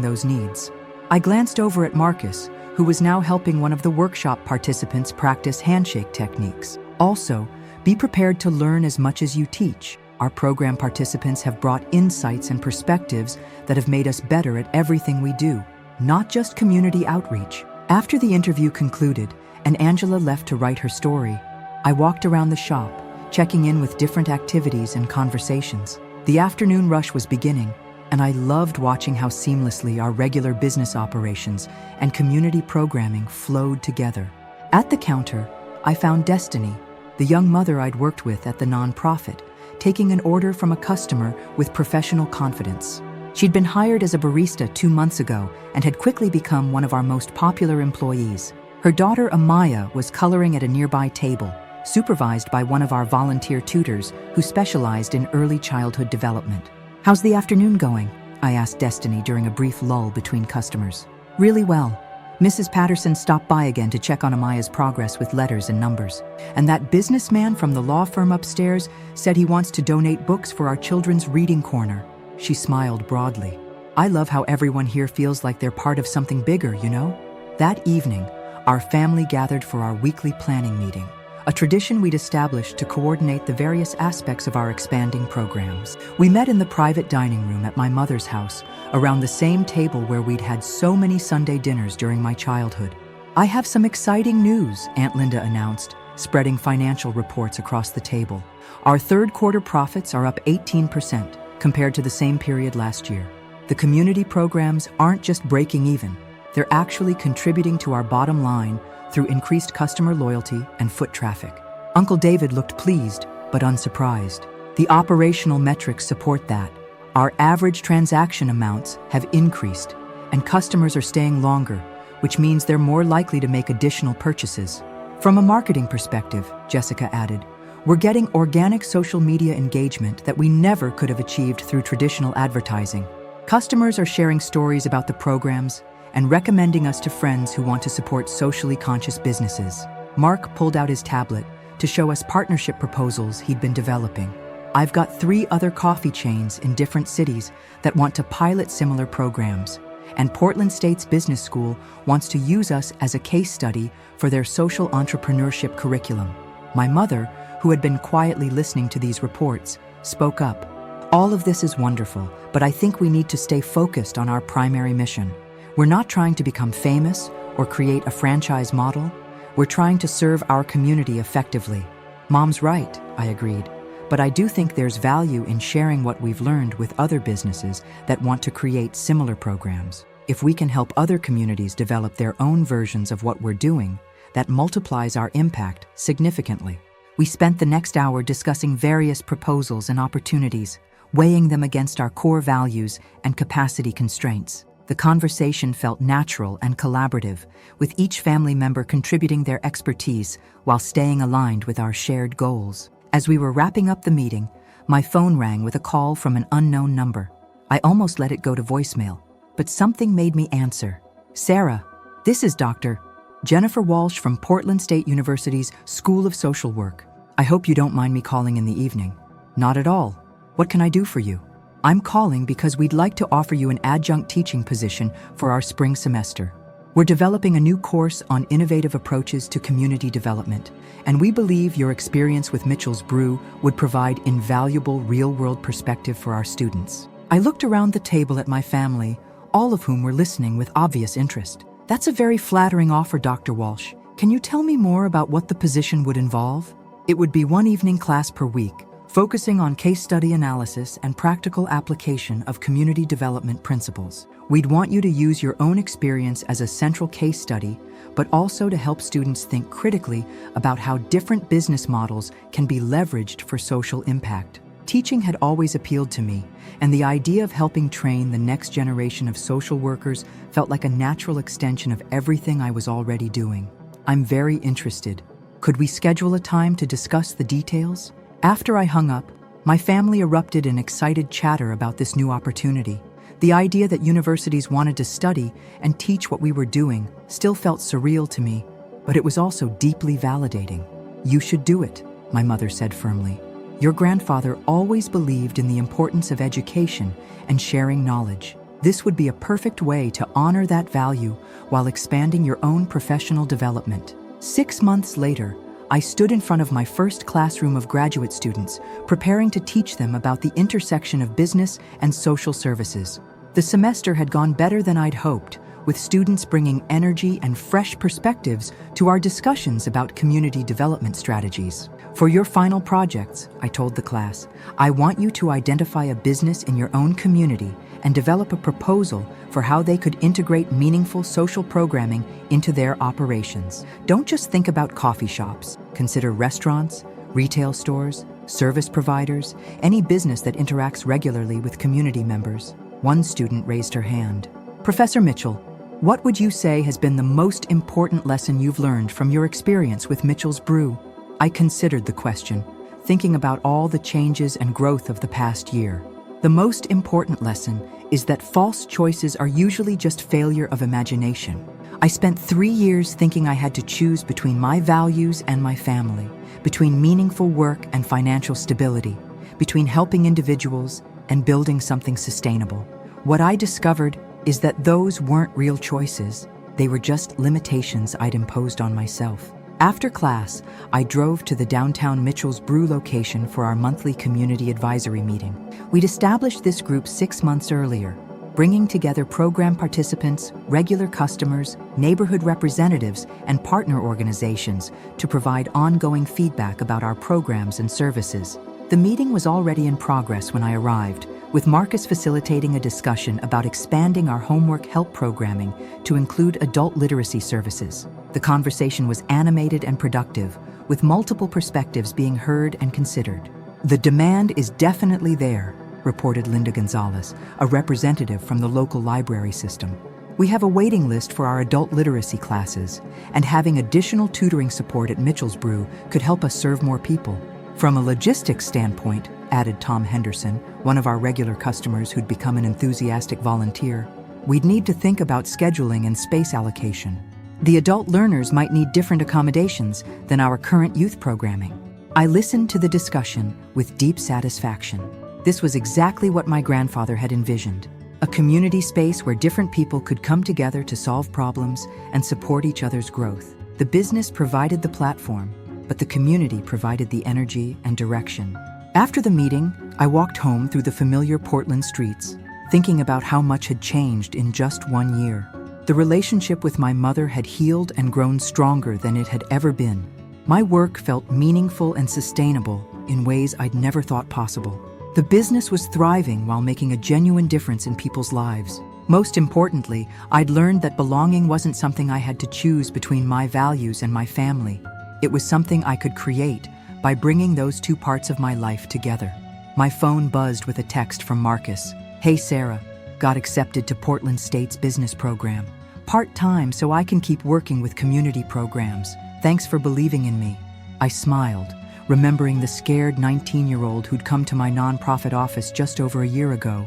those needs. I glanced over at Marcus, who was now helping one of the workshop participants practice handshake techniques. Also, be prepared to learn as much as you teach. Our program participants have brought insights and perspectives that have made us better at everything we do, not just community outreach. After the interview concluded and Angela left to write her story, I walked around the shop, checking in with different activities and conversations. The afternoon rush was beginning, and I loved watching how seamlessly our regular business operations and community programming flowed together. At the counter, I found Destiny, the young mother I'd worked with at the nonprofit, taking an order from a customer with professional confidence. She'd been hired as a barista 2 months ago and had quickly become one of our most popular employees. Her daughter Amaya was coloring at a nearby table, supervised by one of our volunteer tutors who specialized in early childhood development. How's the afternoon going? I asked Destiny during a brief lull between customers. Really well. Mrs. Patterson stopped by again to check on Amaya's progress with letters and numbers. And that businessman from the law firm upstairs said he wants to donate books for our children's reading corner. She smiled broadly. I love how everyone here feels like they're part of something bigger, you know? That evening, our family gathered for our weekly planning meeting, a tradition we'd established to coordinate the various aspects of our expanding programs. We met in the private dining room at my mother's house, around the same table where we'd had so many Sunday dinners during my childhood. I have some exciting news, Aunt Linda announced, spreading financial reports across the table. Our third quarter profits are up 18% compared to the same period last year. The community programs aren't just breaking even, they're actually contributing to our bottom line through increased customer loyalty and foot traffic. Uncle David looked pleased, but unsurprised. The operational metrics support that. Our average transaction amounts have increased, and customers are staying longer, which means they're more likely to make additional purchases. From a marketing perspective, Jessica added, we're getting organic social media engagement that we never could have achieved through traditional advertising. Customers are sharing stories about the programs and recommending us to friends who want to support socially conscious businesses. Mark pulled out his tablet to show us partnership proposals he'd been developing. I've got 3 other coffee chains in different cities that want to pilot similar programs, and Portland State's business school wants to use us as a case study for their social entrepreneurship curriculum. My mother, who had been quietly listening to these reports, spoke up. All of this is wonderful, but I think we need to stay focused on our primary mission. We're not trying to become famous or create a franchise model. We're trying to serve our community effectively. Mom's right, I agreed. But I do think there's value in sharing what we've learned with other businesses that want to create similar programs. If we can help other communities develop their own versions of what we're doing, that multiplies our impact significantly. We spent the next hour discussing various proposals and opportunities, weighing them against our core values and capacity constraints. The conversation felt natural and collaborative, with each family member contributing their expertise while staying aligned with our shared goals. As we were wrapping up the meeting, my phone rang with a call from an unknown number. I almost let it go to voicemail, but something made me answer. Sarah, this is Dr. Jennifer Walsh from Portland State University's School of Social Work. I hope you don't mind me calling in the evening. Not at all. What can I do for you? I'm calling because we'd like to offer you an adjunct teaching position for our spring semester. We're developing a new course on innovative approaches to community development, and we believe your experience with Mitchell's Brew would provide invaluable real-world perspective for our students. I looked around the table at my family, all of whom were listening with obvious interest. That's a very flattering offer, Dr. Walsh. Can you tell me more about what the position would involve? It would be 1 evening class per week, focusing on case study analysis and practical application of community development principles. We'd want you to use your own experience as a central case study, but also to help students think critically about how different business models can be leveraged for social impact. Teaching had always appealed to me, and the idea of helping train the next generation of social workers felt like a natural extension of everything I was already doing. I'm very interested. Could we schedule a time to discuss the details? After I hung up, my family erupted in excited chatter about this new opportunity. The idea that universities wanted to study and teach what we were doing still felt surreal to me, but it was also deeply validating. You should do it, my mother said firmly. Your grandfather always believed in the importance of education and sharing knowledge. This would be a perfect way to honor that value while expanding your own professional development. 6 months later, I stood in front of my first classroom of graduate students, preparing to teach them about the intersection of business and social services. The semester had gone better than I'd hoped, with students bringing energy and fresh perspectives to our discussions about community development strategies. For your final projects, I told the class, I want you to identify a business in your own community and develop a proposal for how they could integrate meaningful social programming into their operations. Don't just think about coffee shops. Consider restaurants, retail stores, service providers, any business that interacts regularly with community members. One student raised her hand. Professor Mitchell, what would you say has been the most important lesson you've learned from your experience with Mitchell's Brew? I considered the question, thinking about all the changes and growth of the past year. The most important lesson is that false choices are usually just failure of imagination. I spent 3 years thinking I had to choose between my values and my family, between meaningful work and financial stability, between helping individuals and building something sustainable. What I discovered is that those weren't real choices. They were just limitations I'd imposed on myself. After class, I drove to the downtown Mitchell's Brew location for our monthly community advisory meeting. We'd established this group 6 months earlier, bringing together program participants, regular customers, neighborhood representatives, and partner organizations to provide ongoing feedback about our programs and services. The meeting was already in progress when I arrived, with Marcus facilitating a discussion about expanding our homework help programming to include adult literacy services. The conversation was animated and productive, with multiple perspectives being heard and considered. "The demand is definitely there," reported Linda Gonzalez, a representative from the local library system. "We have a waiting list for our adult literacy classes, and having additional tutoring support at Mitchell's Brew could help us serve more people. From a logistics standpoint," added Tom Henderson, one of our regular customers who'd become an enthusiastic volunteer, "we'd need to think about scheduling and space allocation. The adult learners might need different accommodations than our current youth programming." I listened to the discussion with deep satisfaction. This was exactly what my grandfather had envisioned: a community space where different people could come together to solve problems and support each other's growth. The business provided the platform, but the community provided the energy and direction. After the meeting, I walked home through the familiar Portland streets, thinking about how much had changed in just 1 year. The relationship with my mother had healed and grown stronger than it had ever been. My work felt meaningful and sustainable in ways I'd never thought possible. The business was thriving while making a genuine difference in people's lives. Most importantly, I'd learned that belonging wasn't something I had to choose between my values and my family. It was something I could create by bringing those two parts of my life together. My phone buzzed with a text from Marcus. "Hey Sarah, got accepted to Portland State's business program. Part-time so I can keep working with community programs. Thanks for believing in me." I smiled, remembering the scared 19-year-old who'd come to my nonprofit office just over a year ago,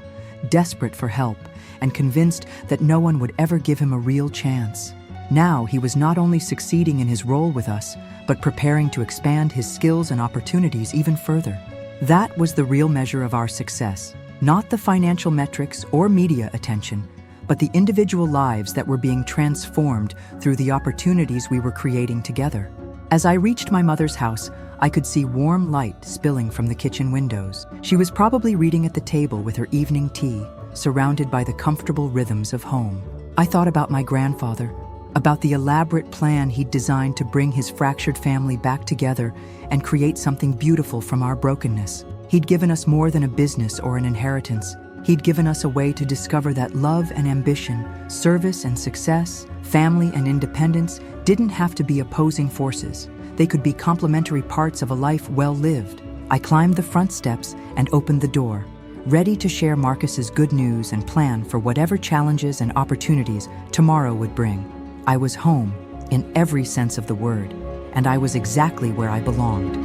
desperate for help and convinced that no one would ever give him a real chance. Now he was not only succeeding in his role with us, but preparing to expand his skills and opportunities even further. That was the real measure of our success, not the financial metrics or media attention, but the individual lives that were being transformed through the opportunities we were creating together. As I reached my mother's house, I could see warm light spilling from the kitchen windows. She was probably reading at the table with her evening tea, surrounded by the comfortable rhythms of home. I thought about my grandfather, about the elaborate plan he'd designed to bring his fractured family back together and create something beautiful from our brokenness. He'd given us more than a business or an inheritance. He'd given us a way to discover that love and ambition, service and success, family and independence didn't have to be opposing forces. They could be complementary parts of a life well lived. I climbed the front steps and opened the door, ready to share Marcus's good news and plan for whatever challenges and opportunities tomorrow would bring. I was home, in every sense of the word, and I was exactly where I belonged.